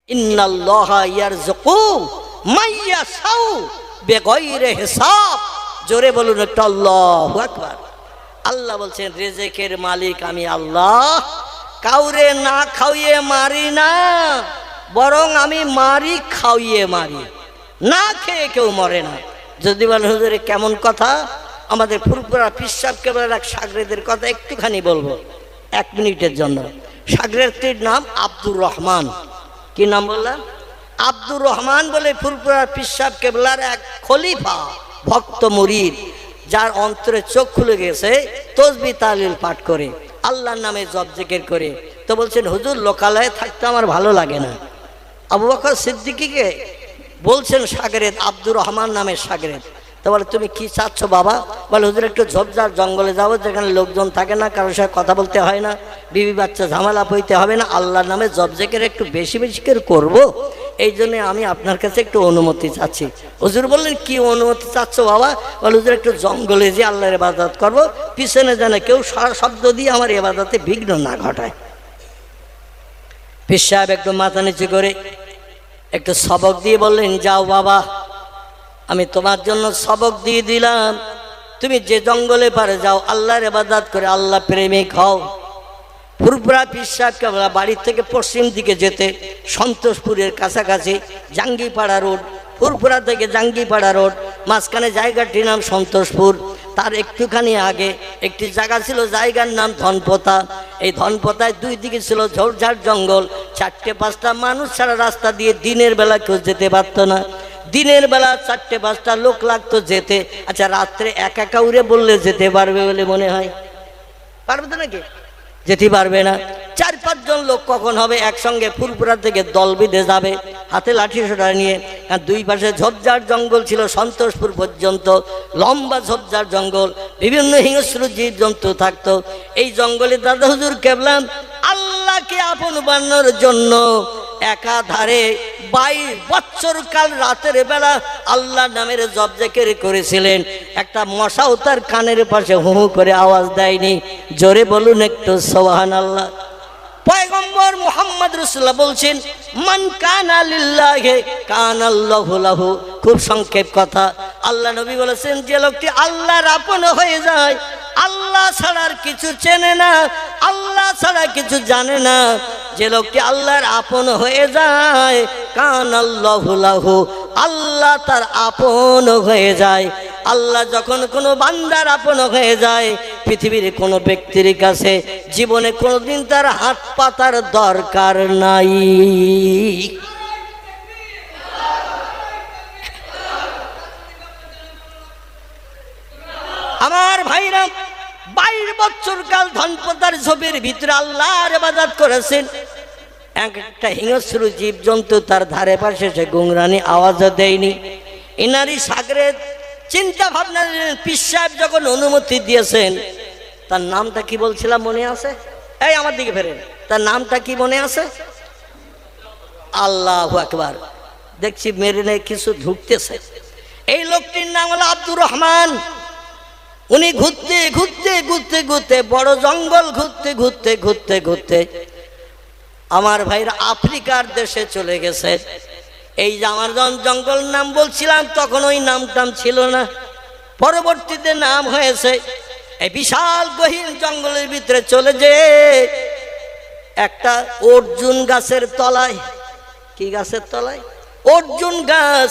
ইন্নাল্লাহা ইয়ারযুকু মাইয়াশাউ বিগাইরি হিসাব। জোরে বলুন একটু আল্লাহু আকবার। আল্লাহ বলছেন রিজিকের মালিক আমি আল্লাহ, কাউরে না খাওয়িয়ে মারি না, বরং আমি মারি খাওয়িয়ে মারি, না খেয়ে কেউ মরে না। যদি বলেন হুজুরে কেমন কথা, আমাদের ফুরফুরা পীর সাহেব কেবলার এক শাগরেদের কথা একটুখানি বলবো 1 মিনিটের জন্য। শাগরেদটির নাম আব্দুর রহমান। কি নাম বললাম? আব্দুর রহমান বলে ফুরফুরা পীর সাহেব কেবলার এক খলিফা ভক্ত মুরিদ, যার অন্তরে চোখ খুলে গেছে তসবিহ তাহলিল পাঠ করে, আল্লাহর নামে জপ জিকির করে। তো বলছেন হুজুর লোকালয়ে থাকতে আমার ভালো লাগে না। আবু বকর সিদ্দিকীকে বলছেন শাগরেদ, আব্দুর রহমান নামের শাগরেদ। তো বলে তুমি কি চাচ্ছ বাবা? বলে হুজুর একটু ঝোপঝাড় জঙ্গলে যাবো, যেখানে লোকজন থাকে না, কারোর সাথে কথা বলতে হয় না, বিবি বাচ্চা ঝামেলা পইতে হবে না, আল্লাহর নামে জপ জিকির একটু বেশি বেশি করে করবো, এই জন্যে আমি আপনার কাছে একটু অনুমতি চাচ্ছি। হুজুর বললেন কি অনুমতি চাচ্ছ বাবা? বলে হুজুর একটু জঙ্গলে যে আল্লাহর ইবাদত করবো, পিছনে যেন কেউ সারা শব্দ দিয়ে আমার ইবাদতে বিঘ্ন না ঘটায়। পীর সাহেব একটু মাথা নিচু করে একটু সবক দিয়ে বললেন যাও বাবা, আমি তোমার জন্য সবক দিয়ে দিলাম, তুমি যে জঙ্গলে পারে যাও, আল্লাহর ইবাদত করে আল্লাহ প্রেমিক হও। ফুরফুরা পীর সাহেব কেবলা বাড়ির থেকে পশ্চিম দিকে যেতে সন্তোষপুরের কাছাকাছি জাঙ্গিপাড়া রোড, ফুরফুরা থেকে জাঙ্গিপাড়া রোড, মাঝখানে জায়গাটির নাম সন্তোষপুর। তার একটুখানি আগে একটি জায়গা ছিল, জায়গার নাম ধনপোতা। এই ধনপোতায় 2 দিকে ছিল ঝোড়ঝাড় জঙ্গল, 4-5টা মানুষ ছাড়া রাস্তা দিয়ে দিনের বেলা কেউ যেতে পারতো না। দিনের বেলা 4-5টা লোক লাগতো যেতে। আচ্ছা রাত্রে একা উড়ে বললে যেতে পারবে বলে মনে হয়? পারবে তো নাকি? যেতে পারবে না। 4-5 জন লোক কখন হবে একসঙ্গে ফুরফুরা থেকে দল বেঁধে যাবে হাতে লাঠি সোটা নিয়ে। আর 2 পাশে ঝোপঝাড় জঙ্গল ছিল সন্তোষপুর পর্যন্ত, লম্বা ঝোপঝাড় জঙ্গল, বিভিন্ন হিংস্র জীবজন্তু থাকতো। এই জঙ্গলে দাদা হুজুর কেবলা আল্লাহকে আপন বানানোর জন্য একাধারে 22 বছর কাল রাতের বেলা আল্লাহ নামের জপ জিকির করেছিলেন। একটা মশাও তার কানের পাশে হু হু করে আওয়াজ দেয়নি। জোরে বলুন একটু সুবহানাল্লাহ। পয়গম্বর মুহাম্মদ রাসূলুল্লাহ বলছেন মান কানা লিল্লাহি কানাল্লাহু লাহু। খুব সংক্ষেপ কথা। আল্লাহ নবী বলেছেন যে লোকটি আল্লাহর আপন হয়ে যায়, আল্লাহ ছাড়া কিছু চেনে না, আল্লাহ ছাড়া কিছু জানে না, যে লোকটি আল্লাহর আপন হয়ে যায় কানাল্লাহু লাহু, আল্লাহ তার আপন হয়ে যায়। আল্লাহ যখন কোনো বান্দার আপন হয়ে যায়, পৃথিবীর কোনো ব্যক্তির কাছে জীবনে কোনোদিন তার হাত পাতার দরকার নাই। আমার ভাইরা 22 বছর কাল ধনপতার ঝোপের ভিতরে আল্লাহর ইবাদত করেছেন। একটা হিংস্র জীবজন্তু তার ধারে পাশে সে গুংরানি আওয়াজও দেয়নি। ইনারি শাগরেদ চিন্তা ভাবনা, পীর সাহেব যখন অনুমতি দিয়েছেন, তার নামটা কি বলছিলাম মনে আছে? এই আমার দিকে ফেরেন, তার নামটা কি মনে আছে? আল্লাহু আকবার। দেখছি মেরিনে কিছু ঢুকতেছে। এই লোকটির নাম হলো আব্দুর রহমান। উনি ঘুরতে ঘুরতে ঘুরতে ঘুরতে বড় জঙ্গল ঘুরতে ঘুরতে ঘুরতে ঘুরতে আমার ভাইরা আফ্রিকার দেশে চলে গেছে। এই যে আমার জঙ্গল নাম বলছিলাম, তখন ওই নামটাম ছিল না, পরবর্তীতে নাম হয়েছে। এই বিশাল গহীন জঙ্গলের ভিতরে চলে যে একটা অর্জুন গাছের তলায়, কি গাছের তলায়? অর্জুন গাছ।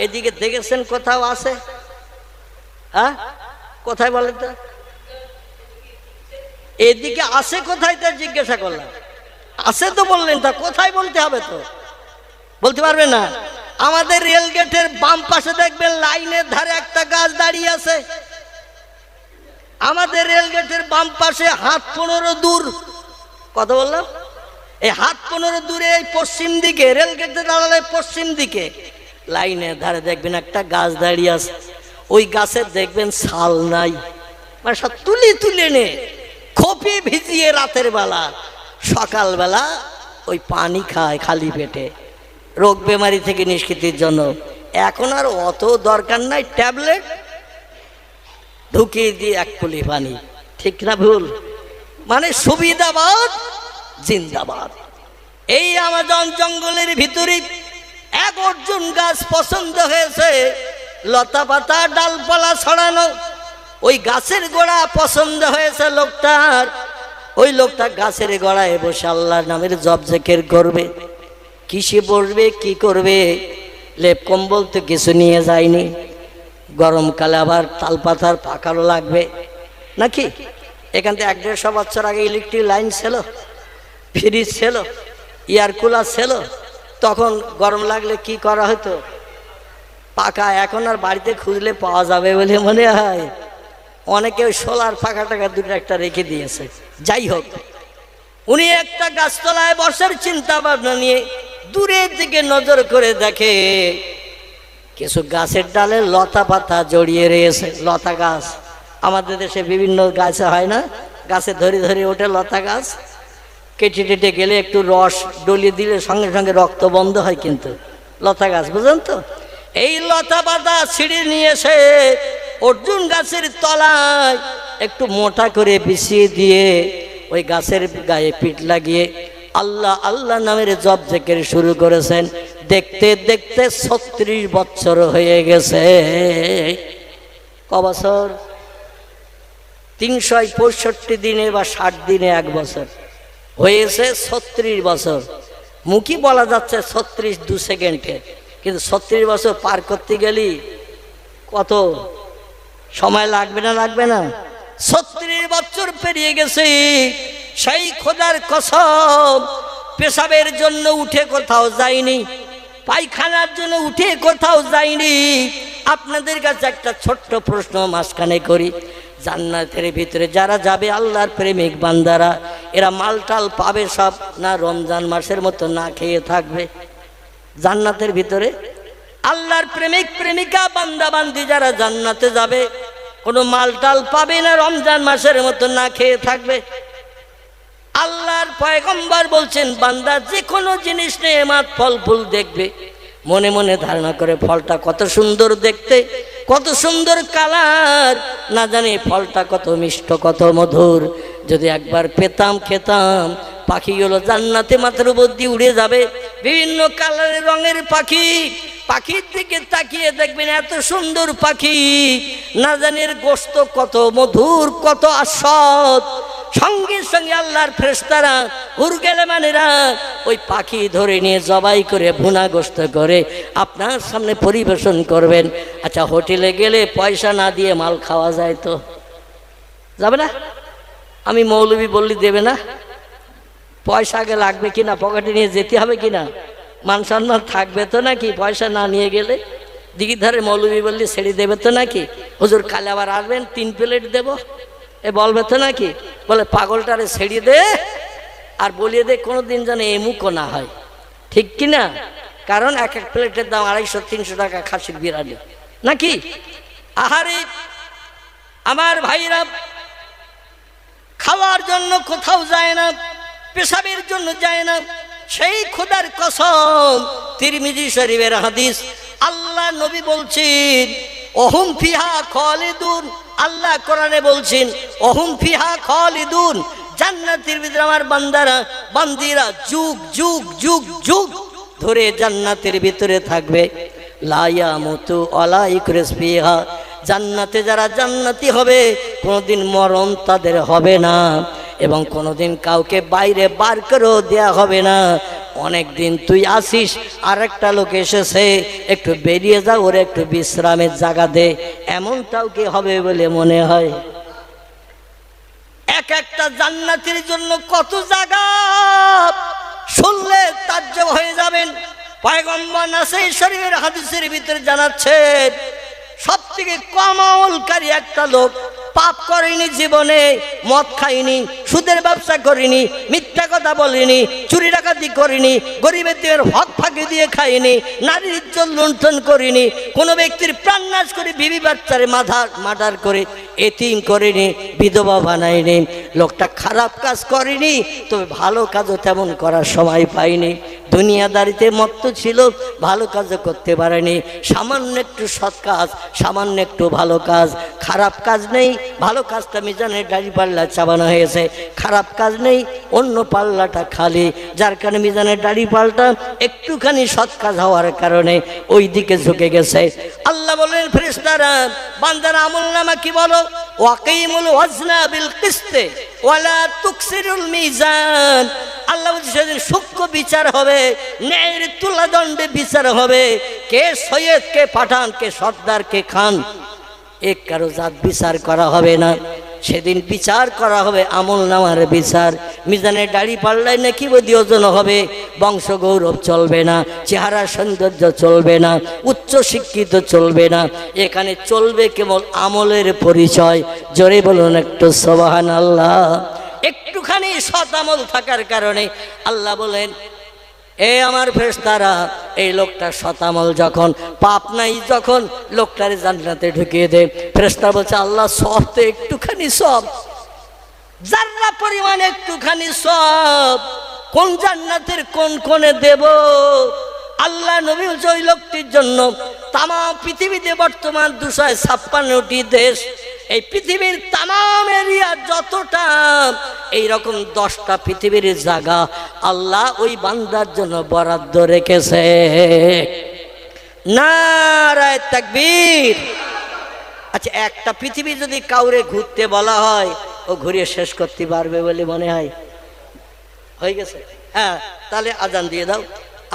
এদিকে দেখেছেন কোথাও আছে? হ্যাঁ কোথায় বলেন তো? এদিকে আছে কোথায় তা জিজ্ঞাসা করলাম। আছে তো বললেন, তা কোথায় বলতে হবে তো? বলতে পারবে না? আমাদের রেল গেটের বাম পাশে দেখবেন লাইনের ধারে একটা গাছ দাঁড়িয়ে আছে। আমাদের রেল গেটের বাম পাশে হাত 15 দূর, কত বললাম? এই হাত 15 দূরে এই পশ্চিম দিকে রেল গেটের দাঁড়ালে পশ্চিম দিকে লাইনের ধারে দেখবেন একটা গাছ দাঁড়িয়ে আছে। ওই গাছের দেখবেন ছাল নাই, মানে সব তুলে তুলে নে খোপে ভিজিয়ে রাতের বেলা সকালবেলা ওই পানি খায় খালি পেটে, রোগ বেমারি থেকে নিষ্কৃতির জন্য। এখন আর অত দরকার নাই, ট্যাবলেট ঢুকিয়ে দিয়ে 1 কুলি পানি। ঠিক না ভুল? মানে সুবিধাবাদ জিন্দাবাদ। এই আমাজন জঙ্গলের ভিতরে এক অর্জুন গাছ পছন্দ হয়েছে, লতা পাতা ডালপালা ছড়ানো। ওই গাছের গোড়া পছন্দ হয়েছে লোকটার। ওই লোকটা গাছের গোড়ায় বসে আল্লাহর নামের জপ জিকির করবে। কিসে বসবে, কি করবে? লেপ কম্বল তো কিছু নিয়ে যায়নি, গরমকালে আবার তালপাতার পাকারও লাগবে নাকি। এখান থেকে 1-1.5 বছর আগে ইলেকট্রিক লাইন ছিল, ফ্রিজ ছিল, এয়ার কুলার ছিল। তখন গরম লাগলে কি করা হতো? পাকা। এখন আর বাড়িতে খুঁজলে পাওয়া যাবে বলে মনে হয়। অনেকে ওই সোলার পাকা টাকা দুটো একটা রেখে দিয়েছে। যাই হোক, উনি একটা গাছতলায় বসার চিন্তা ভাবনা নিয়ে দূরের দিকে নজর করে দেখে কিছু গাছের ডালে লতা পাতা জড়িয়ে রয়েছে। লতা গাছ আমাদের দেশে বিভিন্ন গাছে হয় না, গাছে ধরে ধরে ওঠে লতা গাছ। কেটে টেটে গেলে একটু রস ডলিয়ে দিলে সঙ্গে সঙ্গে রক্ত বন্ধ হয়, কিন্তু লতা গাছ, বুঝলেন তো? এই লতা পাতা ছিঁড়ে নিয়ে এসে অর্জুন গাছের তলায় একটু মোটা করে বিছিয়ে দিয়ে ওই গাছের গায়ে পিঠ লাগিয়ে আল্লাহ আল্লাহ নামের জপ জিকির শুরু করেছেন। দেখতে দেখতে 36 বছর হয়ে গেছে। ক বছর? 365 দিনে বা 60 দিনে 1 বছর হয়েছে। 36 বছর। মুখী বলা যাচ্ছে 36 2 সেকেন্ডে, কিন্তু 36 বছর পার করতে গেলি কত সময় লাগবে না? লাগবে না? 36 বছর পেরিয়ে গেছে। সেই খোদার কসম, পেশাবের জন্য উঠে কোথাও যায়নি, পায়খানার জন্য উঠে কোথাও যায়নি। আপনাদের কাছে একটা ছোট্ট প্রশ্ন মাঝখানে করি। জান্নাতের ভিতরে যারা যাবে আল্লাহর প্রেমিক বান্দারা, এরা মালটাল পাবে সব, না রমজান মাসের মতো না খেয়ে থাকবে? জান্নাতের ভিতরে আল্লাহর প্রেমিক প্রেমিকা বান্দা বান্দি যারা জান্নাতে যাবে, কোনো মালটাল পাবে না, রমজান মাসের মতো না খেয়ে থাকবে। আল্লাহর পয়গম্বর বলছেন, বান্দা যে কোনো জিনিস নেয়ামত ফল ফুল দেখবে, মনে মনে ধারণা করে ফলটা কত সুন্দর দেখতে, কত সুন্দর কালার, না জানি ফলটা কত মিষ্ট, কত মধুর। যদি একবার পেতাম, খেতাম। পাখিগুলো জান্নাতে মাথার উপর দিয়ে উড়ে যাবে, বিভিন্ন কালারের রঙের পাখি। পাখির দিকে তাকিয়ে দেখবেন এত সুন্দর পাখি, না জানি এর গোশত কত মধুর, কত আস্বাদ। সঙ্গে সঙ্গে আল্লাহর ফেরেশতারা, হুরগেলেমানেরা ওই পাখি ধরে নিয়ে জবাই করে ভুনা গোশত করে আপনার সামনে পরিবেশন করবেন। আচ্ছা, হোটেলে গেলে পয়সা না দিয়ে মাল খাওয়া যায় তো? যাবে না? আমি মৌলবি বললি দেবে না? পয়সা আগে লাগবে কিনা, পকেটে নিয়ে যেতে হবে কিনা, মান সম্মান থাকবে তো নাকি? পয়সা না নিয়ে গেলে দিঘির ধারে মৌলবি বললি ছেড়ে দেবে তো নাকি? হুজুর কাল আবার আসবেন, 3 প্লেট দেবো, এ বলবে তো নাকি? বলে পাগলটারে ছেড়ে দে আর বলিয়ে দে কোনোদিন যেন এমুকও না হয়, ঠিক কিনা? কারণ এক এক প্লেটের দাম 250-300 টাকা খাসির বিরিয়ানি নাকি? আহারে আমার ভাইরা, খাওয়ার জন্য কোথাও যায় না, পেশাবের জন্য যায় না। সেই খোদার কসম, তিরমিজি শরীফের হাদিস, আল্লাহ নবী বলছেন ওহুম ফিহা খালিদুন। আল্লাহ কোরআনে বলছেন ওহুম ফিহা খালিদুন, জান্নাতের ভিতরে আমার বান্দারা বান্দিরা যুগ যুগ যুগ যুগ ধরে জান্নাতের ভিতরে থাকবে। লা ইয়ামুতু ওয়ালা ইয়াখরুজ ফিহা, জান্নাতে যারা জান্নাতি হবে কোনোদিন মরণ তাদের হবে না, এবং কোনোদিন কাউকে বাইরে বার করেও দেয়া হবে না। অনেক দিন তুই আসিস, আর একটা লোক এসেছে, একটু বেরিয়ে যা, ওর একটু বিশ্রামের জায়গা দে, এমনটাও কি হবে বলে মনে হয়? এক একটা জান্নাতের জন্য কত জায়গা, শুনলে তাজ্জব হয়ে যাবেন। পয়গম্বর নাসাই শরীফের হাদিসের ভিতরে জানাচ্ছেন, সব থেকে কম আমলকারী একটা লোক, পাপ করেনি জীবনে, মদ খাইনি, সুদের ব্যবসা করিনি, মিথ্যা কথা বলিনি, চুরি ডাকাতি করিনি, গরিবের হক ফাঁকি দিয়ে খাইনি, নারীর ইজ্জত লুণ্ঠন করিনি, কোনো ব্যক্তির প্রাণনাশ করে বিবি বাচ্চারে মার্ডার করে এতিম করিনি, বিধবা বানাইনি। লোকটা খারাপ কাজ করেনি, তবে ভালো কাজও তেমন করার সময় পাইনি। দুনিয়াদারিতে মত্ত ছিল, ভালো কাজও করতে পারেনি। সামান্য একটু সৎ কাজ, সামান্য একটু ভালো কাজ, খারাপ কাজ নেই, ভালো কাজটা মিজানের ডাড়ি পাল্লা চাবানো হয়েছে। খারাপ কাজ নেই, অন্য পাল্লাটা খালি, যার কারণে মিজানের দাড়ি পাল্টা একটুখানি সৎ কাজ হওয়ার কারণে ওই দিকে ঝুঁকে গেছে। আল্লাহ বলেন ফেরেশতারা বান্দার আমলনামা কি বলো, ওয়াকিমুল ওয়াজনা বিল কিসতে ওয়ালা তুকসিরুল মিজান। আল্লাহ বলছে সেদিন সূক্ষ্ম বিচার হবে, ন্যায়ের তুলাদণ্ডে বিচার হবে, কে সৈয়দ কে পাঠান, কে সর্দার কে খান, এক কারো জাত বিচার করা হবে না। সেদিন বিচার করা হবে আমল নামার বিচার। মিজানের দাড়ি পাল্লায় নাকি বদি ওজন হবে, বংশ গৌরব চলবে না, চেহারা সৌন্দর্য চলবে না, উচ্চ শিক্ষিত চলবে না, এখানে চলবে কেবল আমলের পরিচয়। জোরে বলুন একটু সুবহানাল্লাহ। একটুখানি সৎ আমল থাকার কারণে আল্লাহ বলেন এ আমার ফেরেশতারা, এই লোকটা শতামল যখন, পাপ নাই যখন, লোকটারে জান্নাতে ঢুকিয়ে দে। ফেরেশতা বলছে আল্লাহ সব তো একটুখানি, সব জান্নাত পরিমাণ একটুখানি সব, কোন জান্নাতের কোন কোণে দেব? আল্লাহ নবী বলছে ওই লোকটির জন্য তাম পৃথিবীতে বর্তমান 256টি দেশ, এই পৃথিবীর তাম এরিয়া যতটা, এইরকম 10টা পৃথিবীর জায়গা আল্লাহ ওই বান্দার জন্য বরাদ্দ রেখেছে। নারায়ে তাকবীর। আচ্ছা, একটা পৃথিবী যদি কাউরে ঘুরতে বলা হয়, ও ঘুরিয়ে শেষ করতে পারবে বলে মনে হয়? হয়ে গেছে? হ্যাঁ, তাহলে আজান দিয়ে দাও।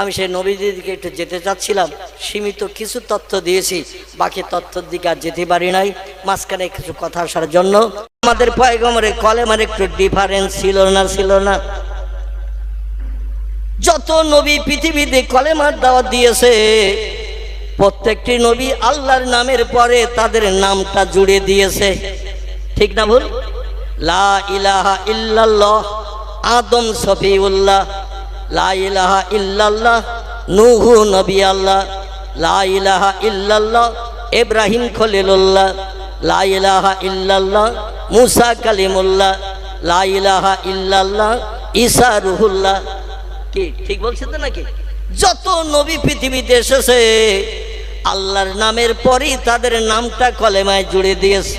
আমি সেই নবীজির দিকে একটু যেতে চাচ্ছিলাম, সীমিত কিছু তথ্য দিয়েছি, বাকি তথ্যের দিকে আর যেতে পারি নাই। মাঝখানে কিছু কথা আসার জন্য আমাদের পয়গম্বরের কলেমার একটু ডিফারেন্স ছিল না? যত নবী পৃথিবীতে কলেমার দাওয়াত দিয়েছে, প্রত্যেকটি নবী আল্লাহর নামের পরে তাদের নামটা জুড়ে দিয়েছে, ঠিক না ভুল? লা ইলাহা ইল্লাল্লাহ আদম সফিউল্লাহ, লা ইলাহা ইল্লাল্লাহ নূহু নবী আল্লাহ, লা ইলাহা ইল্লাল্লাহ ইব্রাহিম খলিলুল্লাহ, লা ইলাহা ইল্লাল্লাহ মুসা কালিমুল্লাহ, লা ইলাহা ইল্লাল্লাহ ঈসা রুহুল্লাহ। কি ঠিক বলছেন তো নাকি? যত নবী পৃথিবীতে এসেছে আল্লাহর নামের পরেই তাদের নামটা কলেমায় জুড়ে দিয়েছে।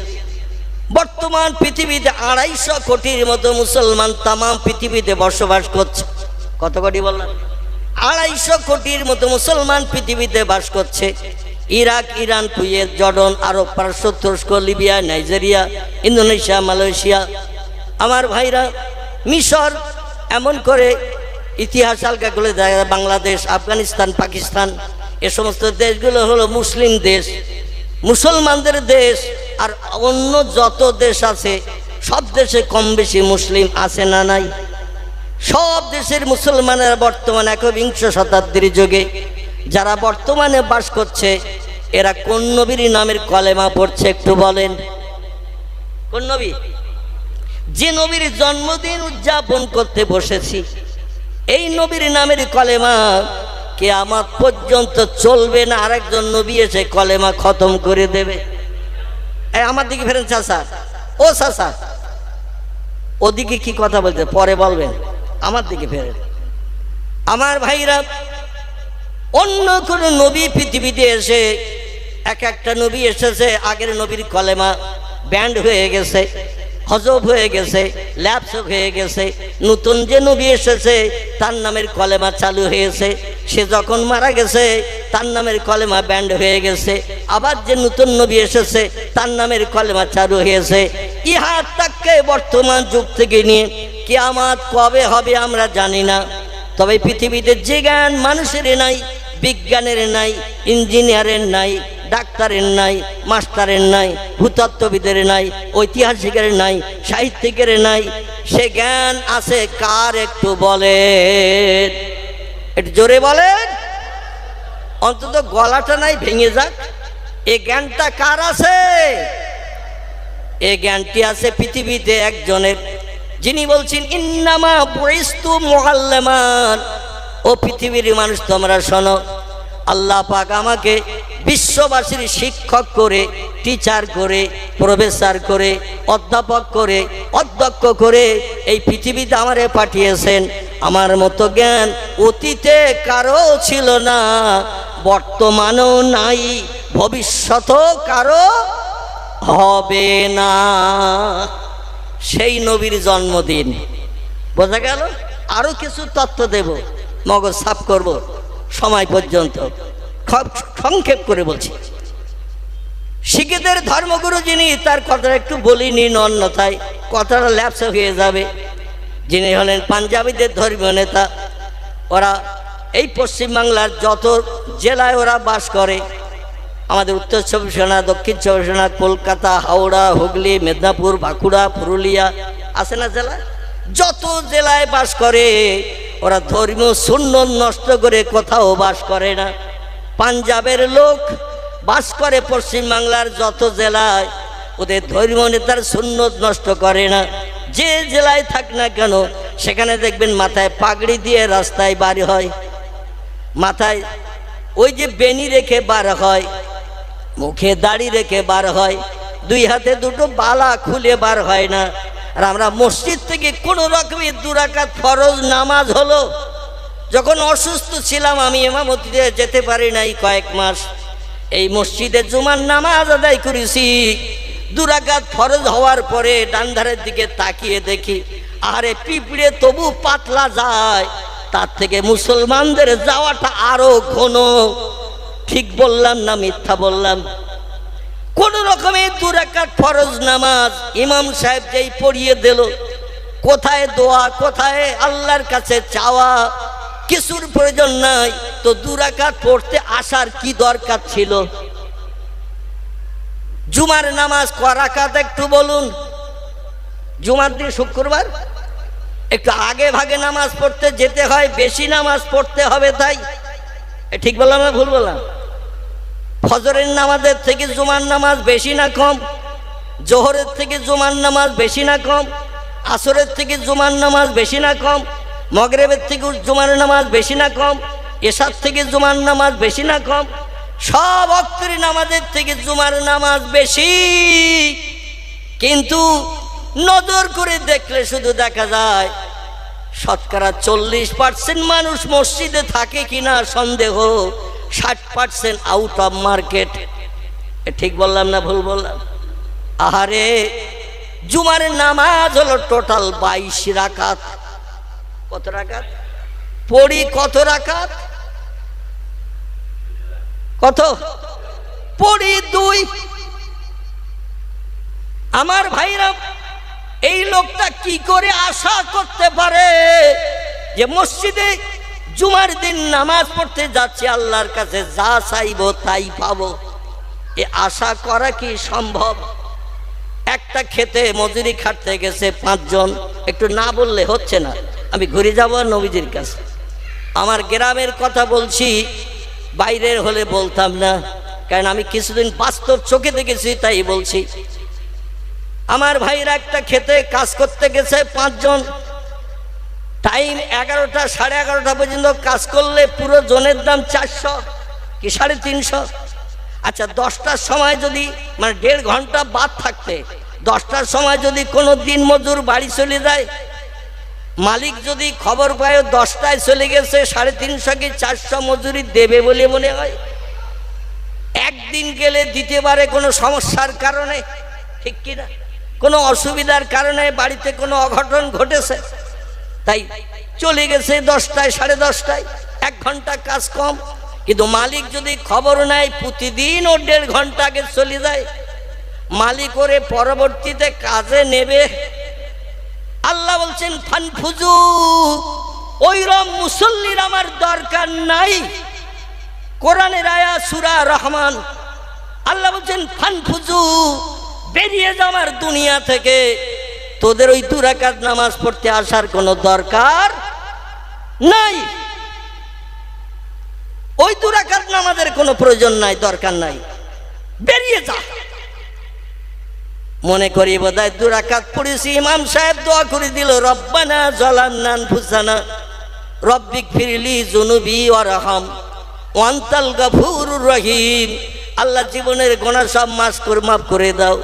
বর্তমান পৃথিবীতে 250 কোটির মতো মুসলমান তাম পৃথিবীতে বসবাস করছে। কত কোটি বললাম? 250 কোটির মতো মুসলমান পৃথিবীতে বাস করছে। ইরাক, ইরান, কুয়েত, জর্ডন, আরব, পারস্য, তুরস্ক, লিবিয়া, নাইজেরিয়া, ইন্দোনেশিয়া, মালয়েশিয়া, আমার ভাইরা মিশর, এমন করে ইতিহাস আলগাগুলো দেখা, বাংলাদেশ, আফগানিস্তান, পাকিস্তান, এ সমস্ত দেশগুলো হলো মুসলিম দেশ, মুসলমানদের দেশ। আর অন্য যত দেশ আছে সব দেশে কম বেশি মুসলিম আছে না নাই? সব দেশের মুসলমানেরা বর্তমান 21 শতাব্দীর যুগে যারা বর্তমানে বাস করছে, এরা কোন নবীর নামের কলেমা পড়ছে একটু বলেন? কোন নবী? যে নবীর জন্মদিন উদযাপন করতে বসেছি, এই নবীর নামের কলেমা কিয়ামত পর্যন্ত চলবে না, আরেকজন নবী এসে কলেমা খতম করে দেবে। আমার দিকে ফেরেন চাচা, ও চাচা, ওদিকে কি কথা বলতে পরে বলবেন, আমার দিকে ফেরেন। আমার ভাইরা, অন্য কোন নবী পৃথিবীতে এসে, একটা নবী এসেছে, আগের নবীর কলেমা ব্যান্ড হয়ে গেছে, হজব হয়ে গেছে, ল্যাপস হয়ে গেছে। নতুন যে নবী এসেছে তার নামের কলেমা চালু হয়েছে, সে যখন মারা গেছে তার নামের কলেমা ব্যান্ড হয়ে গেছে। আবার যে নতুন নবী এসেছে তার নামের কলেমা চালু হয়েছে। ইহা তাকে বর্তমান যুগ থেকে নিয়ে কিয়ামত কবে হবে আমরা জানি না। তবে পৃথিবীতে যে জ্ঞান মানুষের নাই, বিজ্ঞানের নাই, ইঞ্জিনিয়ারের নাই, ডাক্তারের নাই, মাস্টারের নাই, ভূতত্ত্ববিদের নাই, ঐতিহাসিকের নাই, সাহিত্যিকের নাই, সে জ্ঞান আছে কার একটু বলেন? একটু জোরে বলেন, অন্তত গলাটা নাই ভেঙে যাক। এই জ্ঞানটা কার আছে? এই জ্ঞানটি আছে পৃথিবীতে একজনের, যিনি বলছেন ইন্নামা বুইস্তু মুআল্লিমান। ও পৃথিবীর মানুষ তোমরা শোনো, আল্লাহ পাক আমাকে বিশ্ববাসীর শিক্ষক করে, টিচার করে, প্রফেসর করে, অধ্যাপক করে, অধ্যক্ষ করে এই পৃথিবীতে আমারে পাঠিয়েছেন। আমার মতো জ্ঞান অতীতে কারো ছিল না, বর্তমানেও নাই, ভবিষ্যতেও কারো হবে না। সেই নবীর জন্মদিন। বোঝা গেল? আরো কিছু তথ্য দেব, মগজ সাফ করব সময় পর্যন্ত, সংক্ষেপ করে বলছি। শিখদের ধর্মগুরু যিনি, তার কথাটা একটু বলিনি, অন্যথায় কথাটা ল্যাপসা হয়ে যাবে। যিনি হলেন পাঞ্জাবিদের ধর্মীয় নেতা। ওরা এই পশ্চিমবাংলার যত জেলায় ওরা বাস করে, আমাদের উত্তর চব্বিশ পরগনা, দক্ষিণ চব্বিশ পরগনা, কলকাতা, হাওড়া, হুগলি, মেদিনীপুর, বাঁকুড়া, পুরুলিয়া, আছে না জেলা? যত জেলায় বাস করে ওরা ধর্মীয় সুন্নত নষ্ট করে কোথাও বাস করে না। পাঞ্জাবের লোক বাস করে পশ্চিমবাংলার যত জেলায়, ওদের ধর্মীয় নেতার সুন্নত নষ্ট করে না। যে জেলায় থাক না কেন, সেখানে দেখবেন মাথায় পাগড়ি দিয়ে রাস্তায় বার হয়, মাথায় ওই যে বেনি রেখে বার হয়, মুখে দাড়ি রেখে বার হয়, দুই হাতে দুটো বালা খুলে বার হয় না। আর আমরা মসজিদ থেকে কোনো রকমের 2 রাকাত ফরজ নামাজ হলো, যখন অসুস্থ ছিলাম আমি ইমামতিতে যেতে পারি নাই কয়েক মাস, এই মসজিদে জুমার নামাজ আদায় করেছি। 2 রাকাত ফরজ হওয়ার পরে ডান ধারের দিকে তাকিয়ে দেখি, আরে পিঁপড়ে তবু পাতলা যায়, তার থেকে মুসলমানদের যাওয়াটা আরো ঘন। ঠিক বললাম না মিথ্যা বললাম? কোন রকমে 2 রাকাত ফরজ নামাজ ইমাম সাহেব যেই পড়িয়ে দিল, কোথায় দোয়া, কোথায় আল্লাহর কাছে চাওয়া, কিছুর প্রয়োজন নাই তো 2 রাকাত পড়তে আসার কি দরকার ছিল? জুমার নামাজ ক রাকাত একটু বলুন? জুমার দিন শুক্রবার একটু আগে ভাগে নামাজ পড়তে যেতে হয়, বেশি নামাজ পড়তে হবে, তাই ঠিক বললাম না ভুল বললাম? ফজরের নামাজের থেকে জুমার নামাজ বেশি না কম? জোহরের থেকে জুমার নামাজ বেশি না কম? আসরের থেকে জুমার নামাজ বেশি না কম? মগরিবের থেকে জুমার নামাজ বেশি না কম? এশার থেকে জুমার নামাজ বেশি না কম? সব ওয়াক্তের নামাজের থেকে জুমার নামাজ বেশি। কিন্তু নজর করে দেখলে শুধু দেখা যায় শতকরা 40% মানুষ মসজিদে থাকে কিনা সন্দেহ, 60% আউট অফ মার্কেট। ঠিক বললাম না ভুল বললাম? আহারে, জুমার নামাজ হলো টোটাল 22 রাকাত। কত রাকাত পড়ি? কত রাকাত? কত পড়ি? 2। আমার ভাইরা, এই লোকটা কি করে আশা করতে পারে যে মসজিদে জুমার দিন নামাজ পড়তে যাচ্ছে, আল্লাহর কাছে যা চাইবো তাই পাবো? এ আশা করা কি সম্ভব? একটা খেতে মজুরি খাটতে গেছে 5 জন, একটু না বললে হচ্ছে না, আমি ঘুরে যাবো নবীজির কাছে। আমার গ্রামের কথা বলছি, বাইরের হলে বলতাম না, কারণ আমি কিছুদিন বাস্তব চোখে দেখেছি তাই বলছি। আমার ভাইরা একটা খেতে কাজ করতে গেছে 5 জন, টাইম 11টা, 11:30 পর্যন্ত কাজ করলে পুরো জনের দাম 400 কি 350। আচ্ছা, 10টার সময় যদি, মানে 1.5 ঘন্টা বাদ থাকতে 10টার সময় যদি কোনো দিন মজুর বাড়ি চলে যায়, মালিক যদি খবর পায় 10টায় চলে গেছে, 350 কি 400 মজুরি দেবে বলে মনে হয়? একদিন গেলে দিতে পারে কোনো সমস্যার কারণে, ঠিক কিনা? কোনো অসুবিধার কারণে বাড়িতে কোনো অঘটন ঘটেছে, তাই চলে গেছে 10টায়, 10:30টায়, 1 ঘন্টা কাজ কম। কিন্তু মালিক যদি খবর নেয় প্রতিদিন ও 1.5 ঘন্টা আগে চলে যায়, মালিক ওরে পরবর্তীতে কাজে নেবে। আল্লাহ বলছেন ফানফুজু, ওইরকম মুসল্লির আমার দরকার নাই। কোরআনের আয়াত সূরা রহমান, আল্লাহ বলছেন ফানফুজু, বেরিয়ে যা আমার দুনিয়া থেকে, তোদের ওই 2 রাকাত নামাজ পড়তে আসার কোনো দরকার নাই। ওই 2 রাকাত নামাজের কোনো প্রয়োজন নাই, দরকার নাই, বেরিয়ে যা। মনে করি বোধহয় 2 রাকাত পড়েছি, ইমাম সাহেব দোয়া করে দিল, রব্বানা যালামনা আনফুসানা রব্বিগফিরলি যুনুবি ওয়ারহাম ওয়া আনতাল গফুরুর রহিম। আল্লাহ জীবনের গুনাহ সব মাফ করে দাও,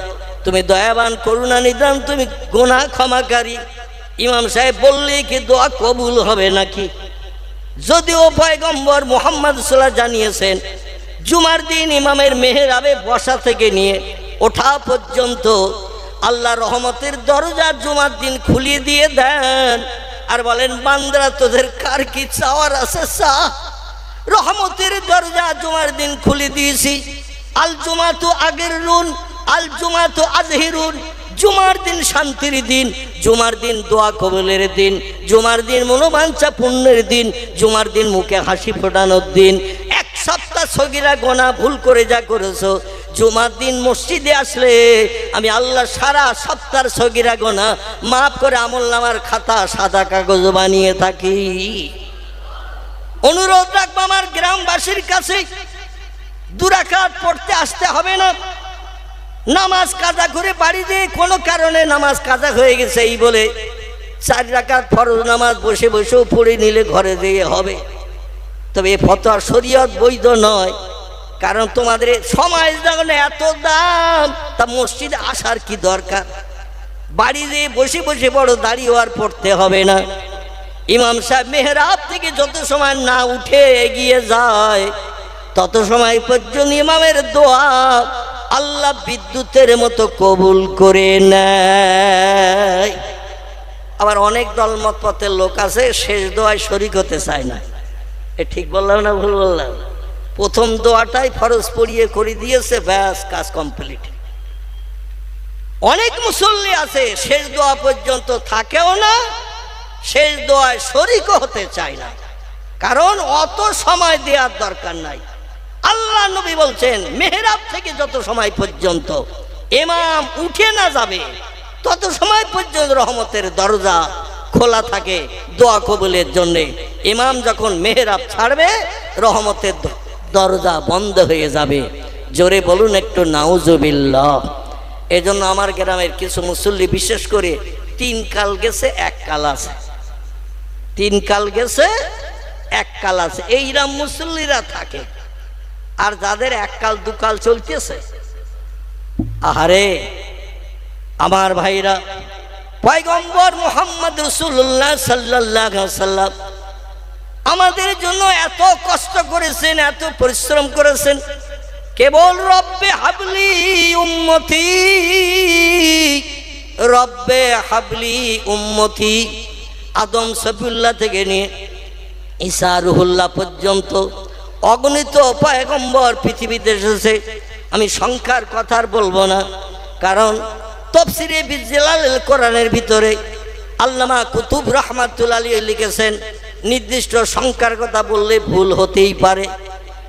তুমি দয়াবান করুণা নিদান, তুমি গুনাহ ক্ষমাকারী। ইমাম সাহেব বললে কি দোয়া কবুল হবে নাকি? যদিও পয়গম্বর মুহাম্মদ সাল্লাল্লাহু জানিয়েছেন, জুমার দিন ইমামের মেহরাবে বসা থেকে নিয়ে ওঠা পর্যন্ত আল্লাহ রহমতের দরজা জুমার দিন খুলিয়ে দিয়ে দেন আর বলেন বান্দারা তোদের কার কি চাওয়ার আছে চা। রহমতের দরজা জুমার দিন খুলে দিয়েছি। আল জুমা তো আগের রুন, আল জুমা তো আজহিরুন। জুমার দিন শান্তির দিন, জুমার দিন দোয়া কবুলের দিন, জুমার দিন মনোবাঞ্ছা পূর্ণের দিন, জুমার দিন মুখে হাসি ফোটানোর দিন। এক সপ্তাহ সগীরা গোনা ভুল করে যা করেছো, জুমার দিন মসজিদে আসলে আমি আল্লাহ সারা সপ্তাহের সগীরা গোনা মাফ করে আমলনামার খাতা সাদা কাগজ বানিয়ে থাকি। অনুরোধ রাখবো আমার গ্রামবাসীর কাছে, 2 রাকাত পড়তে আসতে হবে না। নামাজ কাজা করে বাড়ি দিয়ে কোনো কারণে নামাজ কাজা হয়ে গেছে এই বলে 4 রাকাত ফরজ নামাজ বসে বসেও পড়ে নিলে ঘরে দিয়ে হবে। তবে এ ফতোয়া শরীয়ত বৈধ নয়, কারণ তোমাদের সময় যখন এত দাম তা মসজিদে আসার কি দরকার। বাড়ি দিয়ে বসে বসে বড় দাঁড়িয়ে আর পড়তে হবে না। ইমাম সাহেব মেহরাব থেকে যত সময় না উঠে এগিয়ে যায় তত সময় পর্যন্ত ইমামের দোয়া আল্লাহ বিদ্যুতের মতো কবুল করে নেয়। আবার অনেক দলমত পথের লোক আছে শেষ দোয়ায় শরীক হতে চায় না। এ ঠিক বললাম না ভুল বললাম? প্রথম দোয়াটাই ফরজ পড়িয়ে করে দিয়েছে, ব্যাস কাজ কমপ্লিট। অনেক মুসল্লি আছে শেষ দোয়া পর্যন্ত থাকেও না, শেষ দোয়ায় শরীকও হতে চায় না, কারণ অত সময় দেওয়ার দরকার নাই। আল্লাহ নবী বলছেন মেহরাব থেকে যত সময় পর্যন্ত ইমাম উঠে না যাবে তত সময় পর্যন্ত রহমতের দরজা খোলা থাকে দোয়া কবুলের জন্যে। ইমাম যখন মেহরাব ছাড়বে রহমতের দরজা বন্ধ হয়ে যাবে। জোরে বলুন একটু নাউজুবিল্লাহ। এজন্য আমার গ্রামের কিছু মুসল্লি বিশেষ করে 3 কাল গেছে 1 কাল আছে, 3 কাল গেছে 1 কাল আছে, এইরকম মুসল্লিরা থাকে। আর যাদের 1 কাল 2 কাল চলতেছে, আহারে আমার ভাইরা, পয়গম্বর মুহাম্মদ রাসূলুল্লাহ সাল্লাল্লাহু আলাইহি ওয়াসাল্লাম আমাদের জন্য এত কষ্ট করেছেন, এত পরিশ্রম করেছেন। কেবল রব্বে হাবলি উম্মতি, রব্বে হাবলি উম্মতি, আদম সফিউল্লাহ থেকে নিয়ে ঈসা রুহুল্লাহ পর্যন্ত অগণিত পয়গম্বর পৃথিবীতে এসেছে। আমি সংখ্যার কথা আর বলবো না, কারণ তাফসীরে বিজলাল কোরআনের ভিতরে আল্লামা কুতুব রাহমাতুল্লাহ আলাইহি লিখেছেন নির্দিষ্ট সংখ্যার কথা বললে ভুল হতেই পারে।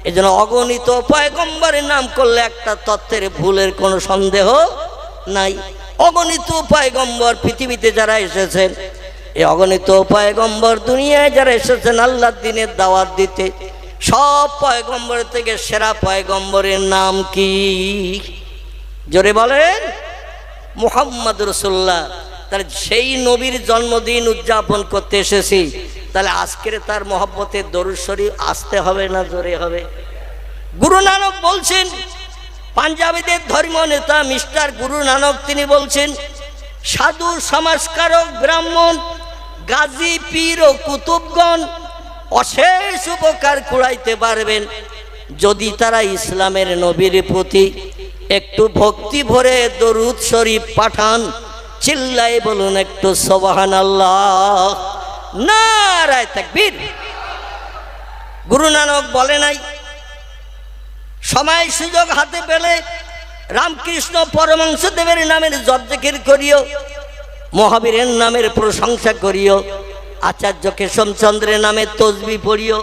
এজন্য অগণিত পয়গম্বরের নাম করলে একটা তথ্যের ভুলের কোনো সন্দেহ নাই। অগণিত পয়গম্বর পৃথিবীতে যারা এসেছেন, এই অগণিত পয়গম্বর দুনিয়ায় যারা এসেছেন আল্লাহর দ্বীনের দাওয়াত দিতে, সব পয়গম্বরের থেকে সেরা পয়গম্বরের নাম কি? জোরে বলেন, মুহাম্মদ রাসূলুল্লাহ। তাহলে সেই নবীর জন্মদিন উদযাপন করতে এসেছি, তাহলে আজকের তার মহব্বতের দরুদ শরীফ আসতে হবে না জোরে হবে? গুরু নানক বলছেন, পাঞ্জাবিদের ধর্মীয় নেতা মিস্টার গুরু নানক তিনি বলছেন, সাধু সমাজকারক ব্রাহ্মণ গাজী পীর ও কুতুবগণ অশেষ উপকার কুড়াইতে পারবেন যদি তারা ইসলামের নবীর প্রতি একটু ভক্তি ভরে দরুদ শরীফ পাঠান। চিল্লাই বলুন একটু সুবহানাল্লাহ, নারায়ে তাকবীর। গুরু নানক বলে নাই সময় সুযোগ হাতে পেলে রামকৃষ্ণ পরমহংসদেবের নামের জপ জিকির করিও, মহাবীরের নামের প্রশংসা করিও, আচার্য কেশবচন্দ্রের নামে তসবিহ পড়িও।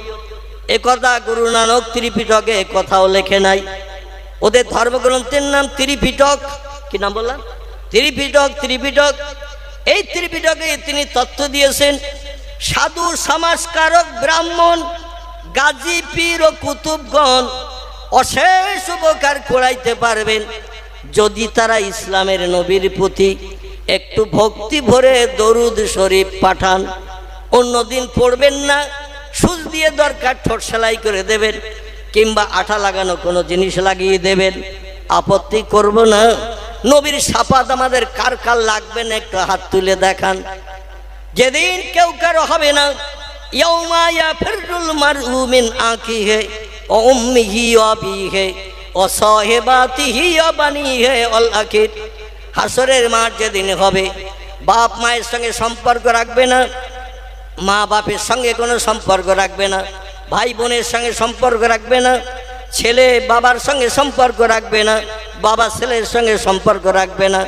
একথা গুরু নানক ত্রিপিটকে কথাও লেখে নাই। ওদের ধর্মগ্রন্থের নাম ত্রিপিটক। কি নাম বললাম? ত্রিপিটক। ত্রিপিটক, এই ত্রিপিটকে তিনি তথ্য দিয়েছেন সাধু সমাজকারক ব্রাহ্মণ গাজী পীর ও কুতুবগণ অশেষ উপকার করাইতে পারবেন যদি তারা ইসলামের নবীর প্রতি একটু ভক্তি ভরে দরুদ শরীফ পাঠান। অন্যদিন পড়বেন না, সুচ দিয়ে দরকার ঠোঁট সেলাই করে দেবেন, কিংবা আঠা লাগানো কোনো জিনিস লাগিয়ে দেবেন, আপত্তি করব না। নবীর শাফাত আমাদের কার কার লাগবে না একটু হাত তুলে দেখান। যেদিন কেউ কারো হবে না, ইয়াউমা ইয়াফিরুল মারউ মিন আখিহি ওয়া উম্মিহি ওয়া আবিহি ওয়া সাহিবাতিহি ওয়া বানিহি ওয়াল আখির। হাসরের মাঠ যেদিন হবে, বাপ মায়ের সঙ্গে সম্পর্ক রাখবে না, মা বাপের সঙ্গে কোনো সম্পর্ক রাখবে না, ভাই বোনের সঙ্গে সম্পর্ক রাখবে না, ছেলে বাবার সঙ্গে সম্পর্ক রাখবে না, বাবা ছেলের সঙ্গে সম্পর্ক রাখবে না,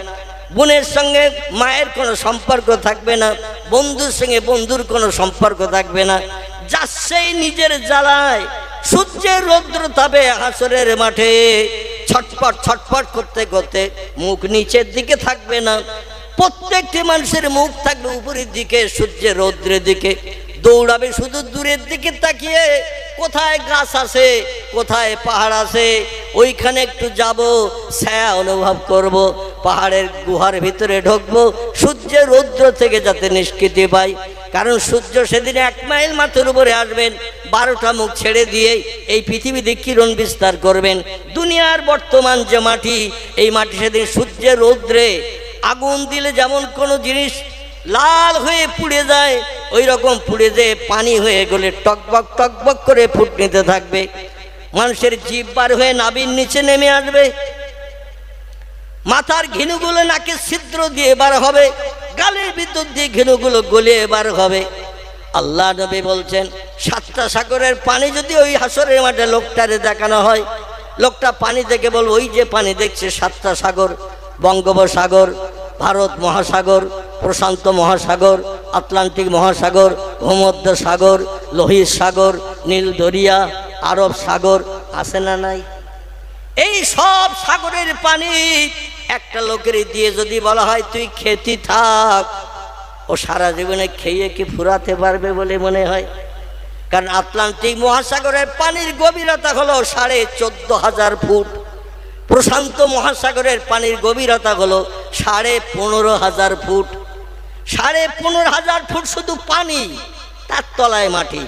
বোনের সঙ্গে মায়ের কোনো সম্পর্ক থাকবে না, বন্ধুর সঙ্গে বন্ধুর কোনো সম্পর্ক থাকবে না। যা সেই নিজের জ্বালায় সূর্যের রৌদ্র তাপে হাসরের মাঠে ছটপট ছটপট করতে করতে মুখ নিচের দিকে থাকবে না, প্রত্যেকটি মানুষের মুখ থাকবে উপরের দিকে, সূর্যের রৌদ্রের দিকে। দৌড়াবে শুধু দূরের দিকে তাকিয়ে, কোথায় গাছ আছে, কোথায় পাহাড় আছে, ওইখানে একটু যাব, ছায়া অনুভব করব, পাহাড়ের গুহার ভিতরে ঢুকবো, সূর্যের রৌদ্র থেকে যাতে নিষ্কৃতি পাই। কারণ সূর্য সেদিন 1 মাইল মাথার উপরে আসবেন, 12টা মুখ ছেড়ে দিয়ে এই পৃথিবীতে কিরণ বিস্তার করবেন। দুনিয়ার বর্তমান যে মাটি, এই মাটি সেদিন সূর্যের রৌদ্রে আগুন দিলে যেমন কোনো জিনিস লাল হয়ে পুড়ে যায়, ওই রকম পুড়ে যেয়ে পানি হয়ে গেলে টকবক টকবক করে ফুট নিতে থাকবে। মানুষের জিভ বার হয়ে নাভির নিচে নেমে আসবে, মাথার ঘিনুগুলো নাকে ছিদ্র দিয়ে বার হবে, গালের ভিতর দিয়ে ঘিনুগুলো গলিয়ে বার হবে। আল্লাহ নবী বলছেন, 7টা সাগরের পানি যদি ওই হাসরের মাঠে লোকটারে দেখানো হয়, লোকটা পানি দেখে বলবো, ওই যে পানি দেখছে 7টা সাগর, বঙ্গোপসাগর, ভারত মহাসাগর, প্রশান্ত মহাসাগর, আটলান্টিক মহাসাগর, ভূমধ্য সাগর, লোহিত সাগর, নীল দরিয়া, আরব সাগর আছে না নাই? এই সব সাগরের পানি একটা লোকের দিয়ে যদি বলা হয় তুই খেতে থাক, ও সারা জীবনে খেয়ে কি ফুরাতে পারবে বলে মনে হয়? কারণ আটলান্টিক মহাসাগরের পানির গভীরতা হলো 14,500 ফুট, প্রশান্ত মহাসাগরের পানির গভীরতা হলো 15,500 ফুট। 15,500 ফুট শুধু পানি, তার তলায় মাটি।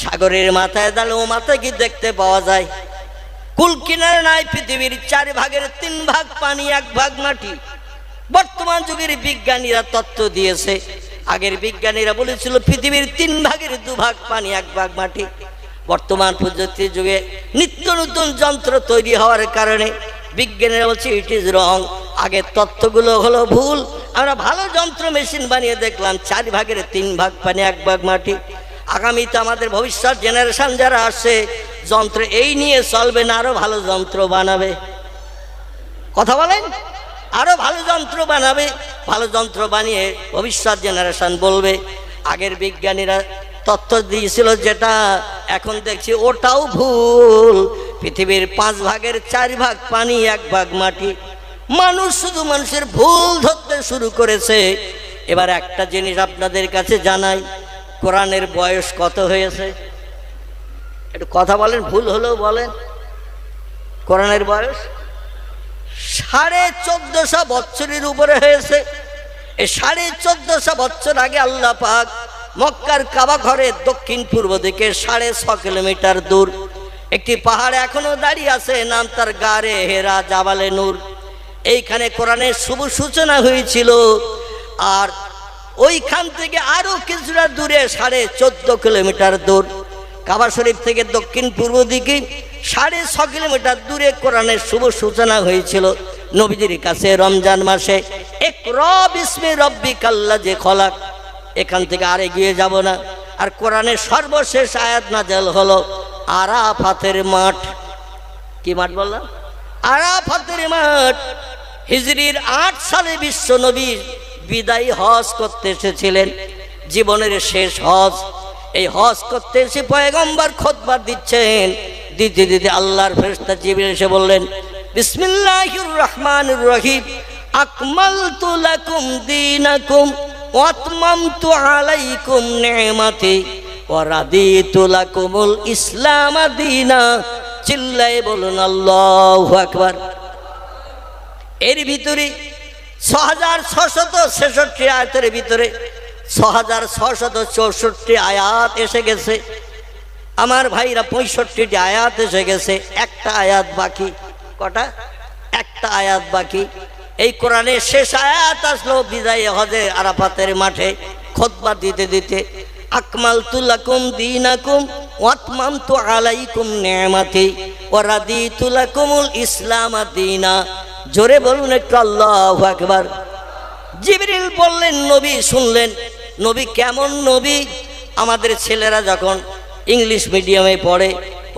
সাগরের মাথায় দাঁড়ালে ও মাথায় কি দেখতে পাওয়া যায়? কুল কিনারে নাই, পৃথিবীর 4 ভাগের 3 ভাগ পানি, 1 ভাগ মাটি। বর্তমান যুগের বিজ্ঞানীরা তত্ত্ব দিয়েছে, আগের বিজ্ঞানীরা বলেছিল পৃথিবীর 3 ভাগের 2 ভাগ পানি, 1 ভাগ মাটি। বর্তমান প্রযুক্তির যুগে নিত্য নতুন যন্ত্র তৈরি হওয়ার কারণে বিজ্ঞানীরা বলছে ইট ইজ রং, আগের তত্ত্বগুলো হলো ভুল। আমরা ভালো যন্ত্র মেশিন বানিয়ে দেখলাম 4 ভাগের 3 ভাগ পানি, 1 ভাগ মাটি। আগামীতে আমাদের ভবিষ্যৎ জেনারেশন যারা আসছে, যন্ত্র এই নিয়ে চলবে না, আরো ভালো যন্ত্র বানাবে। কথা বলেন, আরো ভালো যন্ত্র বানাবে, ভালো যন্ত্র বানিয়ে ভবিষ্যৎ জেনারেশন বলবে আগের বিজ্ঞানীরা তথ্য দিয়েছিল যেটা, এখন দেখছি ওটাও ভুল। পৃথিবীর 5 ভাগের 4 ভাগ পানি, 1 ভাগ মাটি। মানুষ শুধু মানুষের ভুল ধরতে শুরু করেছে। এবার একটা জিনিস আপনাদের কাছে জানাই, কোরআনের বয়স কত হয়েছে? একটু কথা বলেন, ভুল হলেও বলেন। কোরআনের বয়স 1450 বছরের উপরে হয়েছে। এই 1450 বছর আগে আল্লাহ পাক মক্কার কাবা ঘরের দক্ষিণ পূর্ব দিকে 6.5 কিলোমিটার দূর একটি পাহাড় এখনো দাঁড়িয়ে আছে, নাম তার গারে হেরা, জাবালে নূর। এইখানে কোরআনের শুভ সূচনা হয়েছিল। আর ওইখান থেকে আরো কিছুটা দূরে 14.5 কিলোমিটার দূর কাবা শরীফ থেকে দক্ষিণ পূর্ব দিকে 6.5 কিলোমিটার দূরে কোরআনের শুভ সূচনা হয়েছিল নবীজির কাছে রমজান মাসে। ইকরা বিসমি রাব্বিকাল্লাযী খলাক। এখান থেকে আর এগিয়ে যাব না। আর কোরআনের সর্বশেষ আয়াত নাযিল হলো আরাফাতের মাঠ। কি মাঠ বললাম? আরাফাতের মাঠ। হিজরির 8 সালে বিশ্ব নবী বিদায়ী হজ করতে এসেছিলেন, জীবনের শেষ হজ। এই হজ করতে এসে পয়গম্বর খুতবা দিচ্ছেন, দিতে দিতে আল্লাহর ফেরেশতা জিবরিল এসে বললেন, বিসমিল্লাহির রহমানির রহিম, আকমালতু লাকুম দীনাকুম ওয়া আতমামতু আলাইকুম নি'মাতি ওয়া রাদিতু লাকুমুল ইসলাম দীনা। চিল্লায়ে বলুন আল্লাহু আকবার। এর ভিতরে 6666 আয়াতের ভিতরে 6664 আয়াত এসে গেছে। আমার ভাইরা 65টি আয়াত এসে গেছে, একটা আয়াত বাকি। কটা? একটা আয়াত বাকি। এই কোরআনের শেষ আয়াত আসলো বিদায় হজে আরাফাতের মাঠে খুতবা দিতে দিতে, আকমালতু লাকুম দীনাকুম ওয়া আতমামতু আলাইকুম নি'মাতি ওয়া রাদিতু লাকুমুল ইসলাম দীনা। জোরে বলুন একটু আল্লাহু আকবার। জিবরিল বললেন, নবী শুনলেন। নবী কেমন নবী? আমাদের ছেলেরা যখন ইংলিশ মিডিয়ামে পড়ে,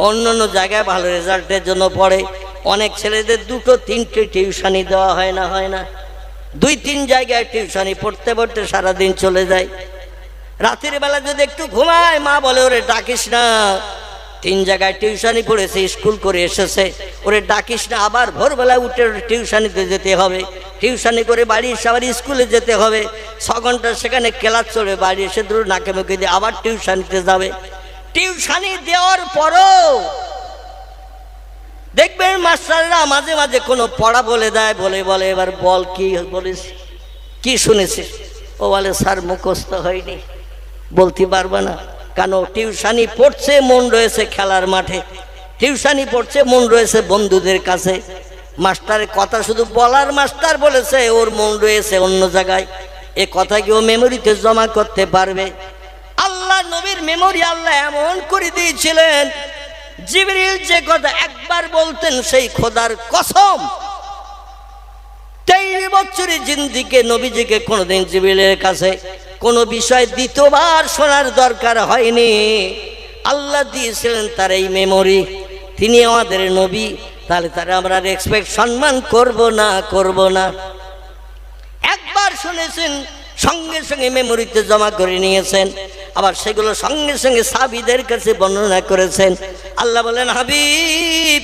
অন্যান্য জায়গায় ভালো রেজাল্টের জন্য পড়ে, অনেক ছেলেদের 2-3টে টিউশনি দেওয়া হয় না, হয় না? 2-3 জায়গায় টিউশনি পড়তে পড়তে সারাদিন চলে যায়। রাতের বেলা যদি একটু ঘুমায়, মা বলে ওরে ডাকিস না, 3 জায়গায় টিউশনি পড়েছে, স্কুল করে এসেছে, ওরে ডাকিস না। আবার ভোরবেলা উঠে টিউশনিতে যেতে হবে, টিউশনি করে বাড়ি এসে আবার স্কুলে যেতে হবে, 6 ঘন্টা সেখানে ক্লাস চলবে, বাড়ি এসে ধরো নাকে মুখে দিয়ে আবার টিউশনিতে যাবে। টিউশনি দেওয়ার পরও দেখবেন মাস্টাররা মাঝে মাঝে কোনো পড়া বলে দেয়, বলে এবার বল কি বলিস, কি শুনেছিস? ও বলে স্যার মুখস্থ হয়নি, বলতে পারবে না। কেন? টিউশনি পড়ছে, মন রয়েছে খেলার মাঠে, টিউশনি পড়ছে, মন রয়েছে বন্ধুদের কাছে। মাস্টারের কথা শুধু বলার মাস্টার বলেছে, ওর মন রয়েছে অন্য জায়গায়। এ কথা কি ও মেমোরিতে জমা করতে পারবে? আল্লাহ নবীর মেমোরি আল্লাহ এমন করে দিয়েছিলেন, জিবরিল যে কথা একবার বলতেন, সেই খোদার কসম 23 বছরের জিন্দিকে নবীজিকে কোনোদিন জিবরিলের কাছে কোনো বিষয় দ্বিতীয়বার শোনার দরকার হয়নি। আল্লাহ দিয়েছিলেন তার এই মেমোরি। তিনি আমাদের নবী, তাহলে তারা আমরা রেসপেক্ট সম্মান করব না? একবার শুনেছেন, সঙ্গে সঙ্গে মেমোরিতে জমা করে নিয়েছেন, আবার সেগুলো সঙ্গে সঙ্গে সাহাবীদের কাছে বর্ণনা করেছেন। আল্লাহ বলেন, হাবিব,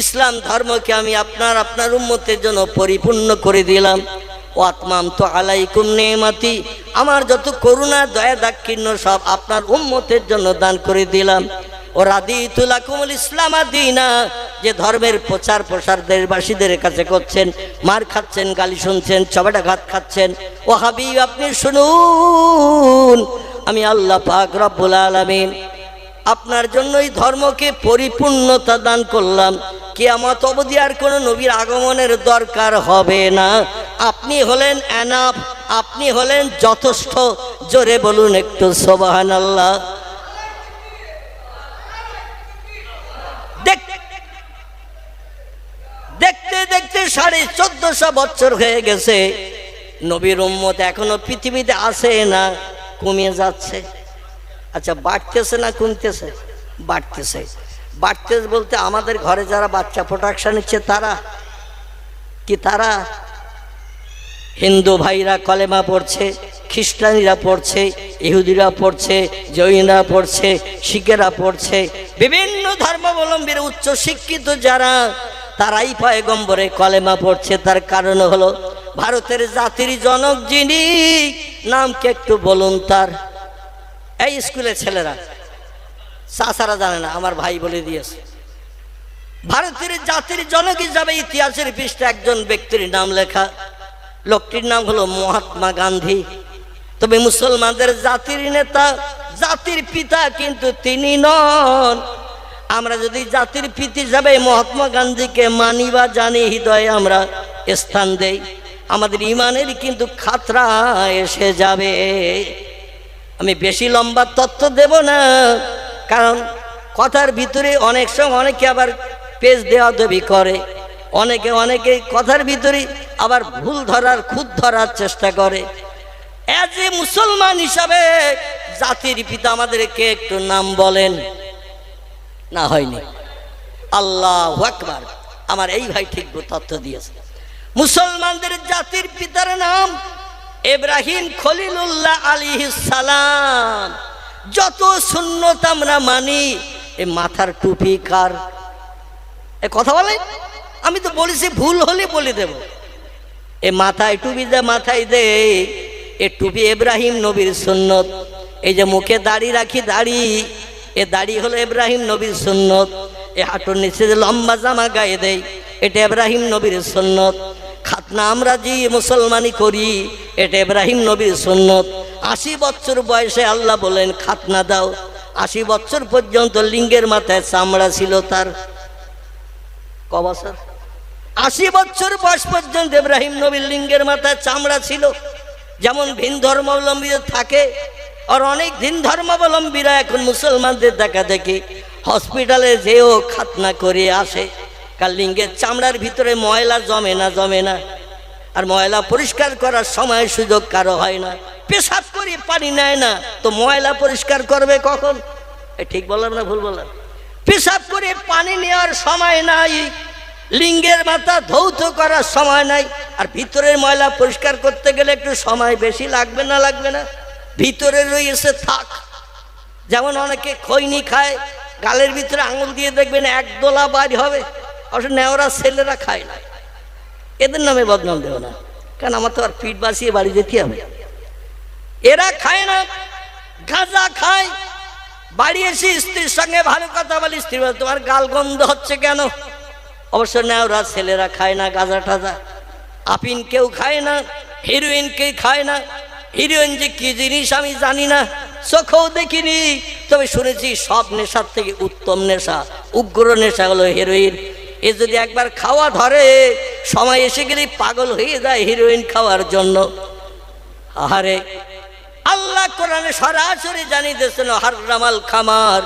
ইসলাম ধর্মকে আমি আপনার উম্মতের জন্য পরিপূর্ণ করে দিলাম। ও আতমামতু আলাইকুম নিয়ামতি, আমার যত করুণা দয়া দাক্ষিণ্য সব আপনার উম্মতের জন্য দান করে দিলাম। ও রাদিতু লাকুমুল ইসলাম দীনা, যে ধর্মের প্রচার প্রসার দেশবাসীদের কাছে করছেন, মার খাচ্ছেন, গালি শুনছেন, চবেটাঘাত খাচ্ছেন, ও হাবিব আপনি শুনুন, আমি আল্লাহ পাক রব্বুল আলামিন আপনার জন্য এই ধর্মকে পরিপূর্ণতা দান করলাম। কিয়ামত অবধি আর কোনো নবীর আগমনের দরকার হবে না। আপনি হলেন এনাফ, আপনি হলেন যথেষ্ট। জোরে বলুন একটু সুবহানাল্লাহ। দেখতে দেখতে 1450 বছর হয়ে গেছে, নবীর উম্মত এখনো পৃথিবীতে আসে না, কমিয়ে যাচ্ছে। আচ্ছা, বাড়তেছে না কমতেছে? বাড়তেছে। বাড়তেছে বলতে আমাদের ঘরে যারা বাচ্চা প্রোটেকশন নিচ্ছে তারা কি? তারা হিন্দু ভাইরা কলেমা পড়ছে, খ্রিস্টানিরা পড়ছে, ইহুদিরা পড়ছে, জৈনরা পড়ছে, শিখেরা পড়ছে, বিভিন্ন ধর্মাবলম্বীর উচ্চ শিক্ষিত যারা, তারাই পয়গম্বরে কলেমা পড়ছে। তার কারণ হলো ভারতের জাতির জনক যিনি, নাম কি একটু বলুন তার? এই স্কুলের ছেলেরা, চাচারা জানে না, আমার ভাই বলে দিয়েছে। ভারতের জাতির জনক হিসাবে ইতিহাসের পৃষ্ঠা একজন ব্যক্তির নাম লেখা, লোকটির নাম হলো মহাত্মা গান্ধী। তবে মুসলমানদের জাতির নেতা, জাতির পিতা কিন্তু তিনি নন। আমরা যদি জাতির পিতা হিসাবে মহাত্মা গান্ধীকে মানি বা জানি, হৃদয়ে আমরা স্থান দেই, আমাদের ইমানের কিন্তু খাতরা এসে যাবে। আমি বেশি লম্বা তথ্য দেব না, কারণ কথার ভিতরে অনেক সময় অনেকে আবার পেজ দেওয়া দেবি করে, অনেকে কথার ভিতরে আবার ভুল ধরার, খুঁত ধরার চেষ্টা করে। এজ এ মুসলমান হিসাবে জাতির পিতা আমাদেরকে একটু নাম বলেন না? হয়নি। আল্লাহু আকবার। আমার এই ভাই ঠিক তথ্য দিয়েছে। মুসলমানদের জাতির পিতার নাম ইব্রাহিম খলিলুল্লাহ আলাইহিস সালাম। যত সুন্নত আমরা মানি, এ মাথার টুপি কার? এ কথা বলে, আমি তো বলেছি, ভুল হলে বলে দেব। এ মাথায় টুপি দে, মাথায় দে, এ টুপি ইব্রাহিম নবীর সুন্নত। এই যে মুখে দাড়ি রাখি, এ দাড়ি হলো ইব্রাহিম নবীর সুন্নত। এ হাঁটুর নিচে যে লম্বা জামা গায়ে দেয়, এটা ইব্রাহিম নবীর সুন্নত। খাতনা আমরা যে মুসলমানি করি, এটা ইব্রাহিম নবীর সুন্নত। 80 বছর বয়সে আল্লাহ বলেন খাতনা দাও। 80 বছর পর্যন্ত লিঙ্গের মাথায় চামড়া ছিল তার। ক বছর? 80 বছর বয়স পর্যন্ত ইব্রাহিম নবীর লিঙ্গের মাথায় চামড়া ছিল। যেমন ভিন ধর্মাবলম্বীদের থাকে, আর অনেক ভিন ধর্মাবলম্বীরা এখন মুসলমানদের দেখা দেখি হসপিটালে যেও খাতনা করে আসে। কার লিঙ্গের চামড়ার ভিতরে ময়লা জমে না, আর ময়লা পরিষ্কার করার সময় সুযোগ কারো হয় না, পেশাব করে পানি নেয় না, তো ময়লা পরিষ্কার করবে কখন? ঠিক বললাম না ভুল বললাম? পেশাব করে পানি নেওয়ার সময় নাই, লিঙ্গের মাথা ধৌত করার সময় নাই, আর ভিতরের ময়লা পরিষ্কার করতে গেলে একটু সময় বেশি লাগবে না? ভিতরে রয়েছে থাক। যেমন অনেকে খৈনি খায়, গালের ভিতরে আঙুল দিয়ে দেখবেন একদোলা বাড়ি হবে, অবশ্য নেওয়ারা ছেলেরা খায় না। এদের নামে বদনাম দেব না, কারণ আমার তো আর পিঠ বাঁচিয়ে বাড়ি যেতে হবে। এরা খায় না, গাঁজা খায়। বাড়ি এসে স্ত্রীর সঙ্গে ভালো কথা বলি, স্ত্রী বলে তোমার গাল গন্ধ হচ্ছে কেন? অবশ্য নেওরা ছেলেরা খায় না গাঁজা টাজা। আফিন কেউ খায় না, হিরোইন কেউ খায় না। হিরোইন যে কি জিনিস আমি জানি না, চোখেও দেখিনি, তবে শুনেছি সব নেশার থেকে উত্তম নেশা, উগ্র নেশা হলো হেরোইন। এ যদি একবার খাওয়া ধরে, সময় এসে গেলেই পাগল হয়ে যায় হিরোইন খাওয়ার জন্য। আহারে, আল্লাহ কোরআনে সরাসরি জানিয়ে দিয়েছেন হারামাল খামার,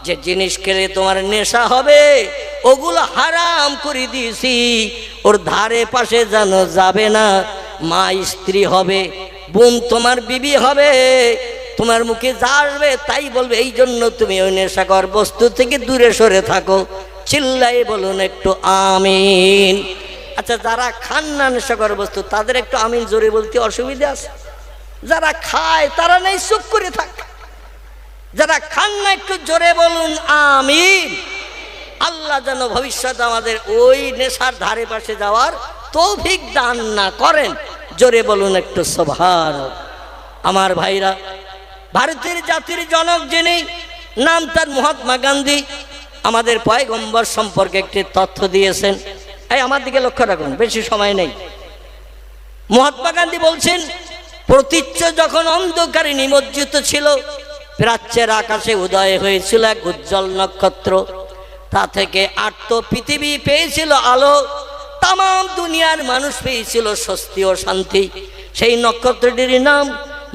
যে জিনিস খেলে তোমার নেশা হবে ওগুলো হারাম করে দিয়েছি, ওর ধারে পাশে যেন যাবে না। মা স্ত্রী হবে, বোন তোমার বিবি হবে, তোমার মুখে যা আসবে তাই বলবে, এই জন্য তুমি ওই নেশাকর বস্তু থেকে দূরে সরে থাকো। চিল্লাই বলুন একটু আমিন। আচ্ছা, যারা খান না নেশাকর বস্তু তাদের একটু আমিন জোরে বলতে অসুবিধা আছে? যারা খায় তারা নেই, চুপ করে থাক। যারা খান না একটু জোরে বলুন আমিন। আল্লাহ যেন ভবিষ্যতে আমাদের ওই নেশার ধারে পাশে যাওয়ার তৌফিক দান না করেন। জোরে বলুন একটু সুবহানাল্লাহ। আমার ভাইরা, ভারতের জাতির জনক যিনি, নাম তার মহাত্মা গান্ধী, আমাদের পয়গম্বর সম্পর্কে একটি তথ্য দিয়েছেন। এই আমার দিকে লক্ষ্য রাখুন, বেশি সময় নেই। মহাত্মা গান্ধী বলছেন, প্রতীচ্য যখন অন্ধকারে নিমজ্জিত ছিল, প্রাচ্যের আকাশে উদয় হয়েছিল এক উজ্জ্বল নক্ষত্র। তা থেকে আর্ত পৃথিবী পেয়েছিল আলো, তাম দুনিয়ার মানুষ পেয়েছিল স্বস্তি ও শান্তি। সেই নক্ষত্রটির নাম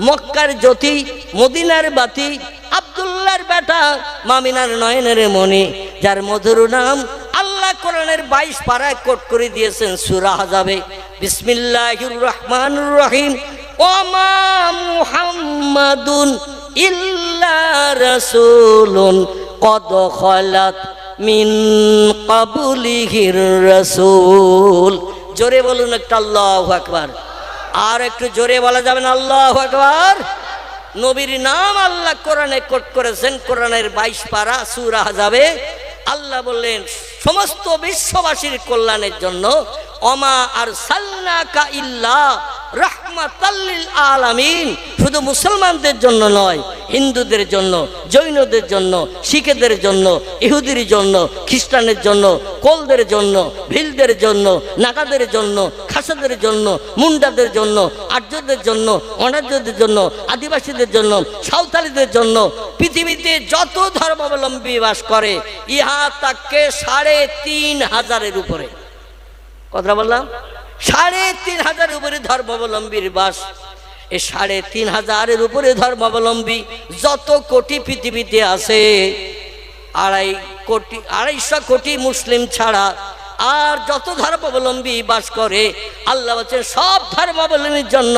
মক্কার জ্যোতি, মদিনার বাতি, আব্দুল্লাহর বেটা, মামিনার নয়নের মণি, যার মধুর নাম আল্লাহ কোরআনের 22 পারায় কোট করে দিয়েছেন সূরা আহজাবে। বিসমিল্লাহির রহমানির রহিম। ওমা মুহাম্মাদুন ইল্লা রাসূলুন কদ খালাত মিন ক্বাবলিহির রাসূল। জোরে বলুন একটা আল্লাহু আকবার। আর একটু জোরে বলা যাবে না আল্লাহু আকবার? নবীর নাম আল্লাহ কোরআনে কোট করেছেন, কোরআনের 22 পারা সূরা আহজাবে। আল্লাহ বললেন সমস্ত বিশ্ববাসীর কল্যাণের জন্য, ওমা আরসালনাকা ইল্লা রাহমাতাল লিল আলামিন। শুধু মুসলমানদের জন্য নয়, হিন্দুদের জন্য, জৈনদের জন্য, শিখদের জন্য, ইহুদির জন্য, খ্রিস্টানের জন্য, কোলদের জন্য, ভিলদের জন্য, নাগাদের জন্য, খাসাদের জন্য, মুন্ডাদের জন্য, আর্যদের জন্য, অনার্যদের জন্য, আদিবাসীদের জন্য, সাঁওতালিদের জন্য, পৃথিবীতে যত ধর্মাবলম্বী বাস করে, ইহা তাকে ৩,৫০০-এর উপরে। কথা বললাম, ৩,৫০০-এর উপরে ধর্মাবলম্বীর বাস। এই ৩,৫০০-এর উপরে ধর্মাবলম্বী যত কোটি পৃথিবীতে আছে, ২৫০ কোটি মুসলিম ছাড়া আর যত ধর্মাবলম্বী বাস করে, আল্লাহ বলছেন সব ধর্মাবলম্বীর জন্য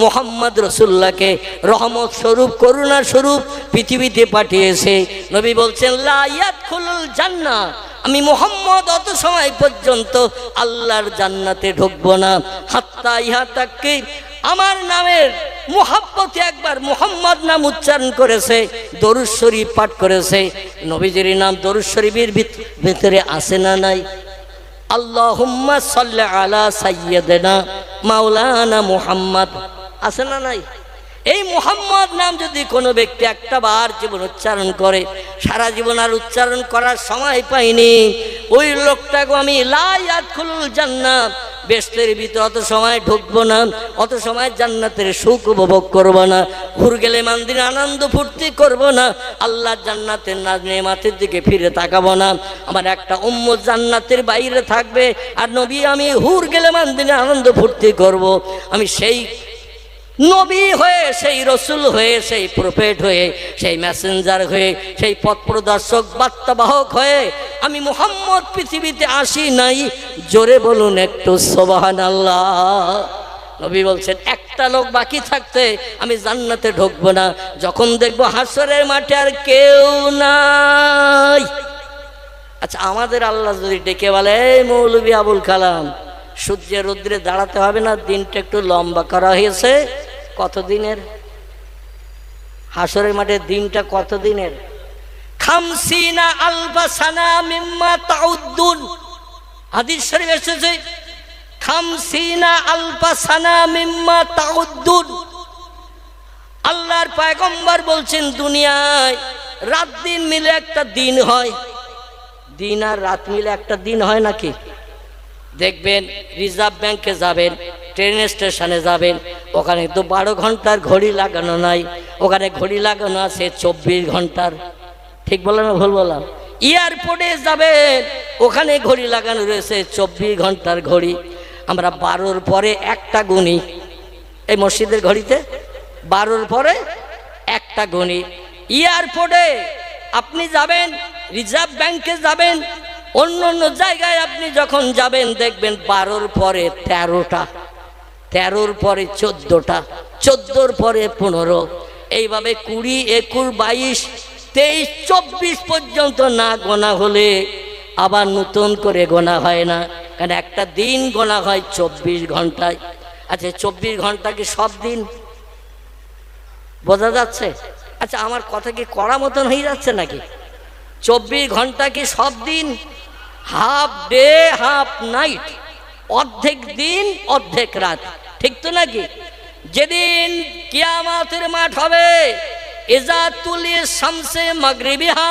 মুহাম্মদ রাসূলুল্লাহকে রহমত স্বরূপ, করুণা স্বরূপ পৃথিবীতে পাঠিয়েছে। নবী বলছেন লা ইয়াদখুলুল জান্নাহ, আমি মুহাম্মদ অত সময় পর্যন্ত আল্লাহর জান্নাতে ঢুকবো না, হাত্তা ইহা তাকে আমার নামের মুহাব্বতে একবার মুহাম্মদ নাম উচ্চারণ করেছে, দরুদ শরীফ পাঠ করেছে। নবীজির নাম দরুদ শরীফের ভিতরে আছে না নাই? আল্লাহুম্মা সাল্লি আলা সাইয়্যিদিনা মাওলানা মুহাম্মদ আছে না নাই? এই মুহাম্মদ নাম যদি কোনো ব্যক্তি একটা বার জীবন উচ্চারণ করে, সারা জীবন আর উচ্চারণ করার সময় পাইনি, ওই লোকটাকে আমি লা ইয়াদখুলুল জান্নাত, বেহেশতের ভিতরে অত সময় ঢুকবো না, অত সময় জান্নাতের সুখ উপভোগ করবো না, ঘুর গেলে মন্দিরে আনন্দ ফুর্তি করবো না, আল্লাহ জান্নাতের নেমাতের দিকে ফিরে তাকাবো না। আমার একটা উম্মত জান্নাতের বাইরে থাকবে, আর নবী আমি হুর গেলে মন্দিরে আনন্দ ফুর্তি করব। আমি সেই নবী হয়ে, সেই রসুল হয়ে, সেই প্রফেট হয়ে, সেই মেসেঞ্জার হয়ে, সেই পথ প্রদর্শক বার্তাবাহক হয়ে আমি মুহাম্মদ পৃথিবীতে আসি নাই। জোরে বলুন একটু সুবহানাল্লাহ। নবী বলছেন একটা লোক বাকি থাকতে আমি জান্নাতে ঢুকবো না, যখন দেখবো হাসরের মাঠে আর কেউ নাই। আচ্ছা, আমাদের আল্লাহ যদি ডেকে বলে, এই মৌলভী আবুল কালাম, সূর্যের রৌদ্রে দাঁড়াতে হবে না, দিনটা একটু লম্বা করা হয়েছে, কতদিনের? হাসরের মাঠে দিনটা কতদিনের? খামসিনা আলফা সানা মিম্মা তাউদ্দুন। হাদিস শরীফ এসেছে খামসিনা আলফা সানা মিম্মা তাউদ্দুন। আল্লাহর পয়গম্বর বলছেন, দুনিয়ায় রাত দিন মিলে একটা দিন হয়। দিন আর রাত মিলে একটা দিন হয় নাকি? দেখবেন রিজার্ভ ব্যাংকে যাবেন, ট্রেন স্টেশনে যাবেন, ওখানে তো 12 ঘন্টার ঘড়ি লাগানো নাই, ওখানে ঘড়ি লাগানো আছে 24 ঘন্টার। ঠিক বললাম না ভুল বললাম? এয়ারপোর্টে যাবেন, ওখানে ঘড়ি লাগানো রয়েছে 24 ঘন্টার ঘড়ি। আমরা 12-র পরে একটা গুনি, এই মসজিদের ঘড়িতে 12-র পরে একটা গুনি। এয়ারপোর্টে আপনি যাবেন, রিজার্ভ ব্যাংকে যাবেন, অন্য অন্য জায়গায় আপনি যখন যাবেন দেখবেন 12-র পরে 13টা, 13-র পরে 14টা, 14-র পরে 15, এইভাবে 20, 21, 22, 23, 24 পর্যন্ত না গোনা হলে আবার নতুন করে গোনা হয় না। কারণ একটা দিন গোনা হয় 24 ঘন্টায়। আচ্ছা, 24 ঘন্টা কি সব দিন? বোঝা যাচ্ছে? আচ্ছা, আমার কথা কি কড়া মতন হয়ে যাচ্ছে নাকি? 24 ঘন্টা কি সব দিন? হাফ ডে হাফ নাইট, অর্ধেক দিন অর্ধেক রাত, ঠিক তো নাকি? যেদিন কিয়ামতের মাঠ হবে, ইজা তুলি শামসে মাগরিবিহা,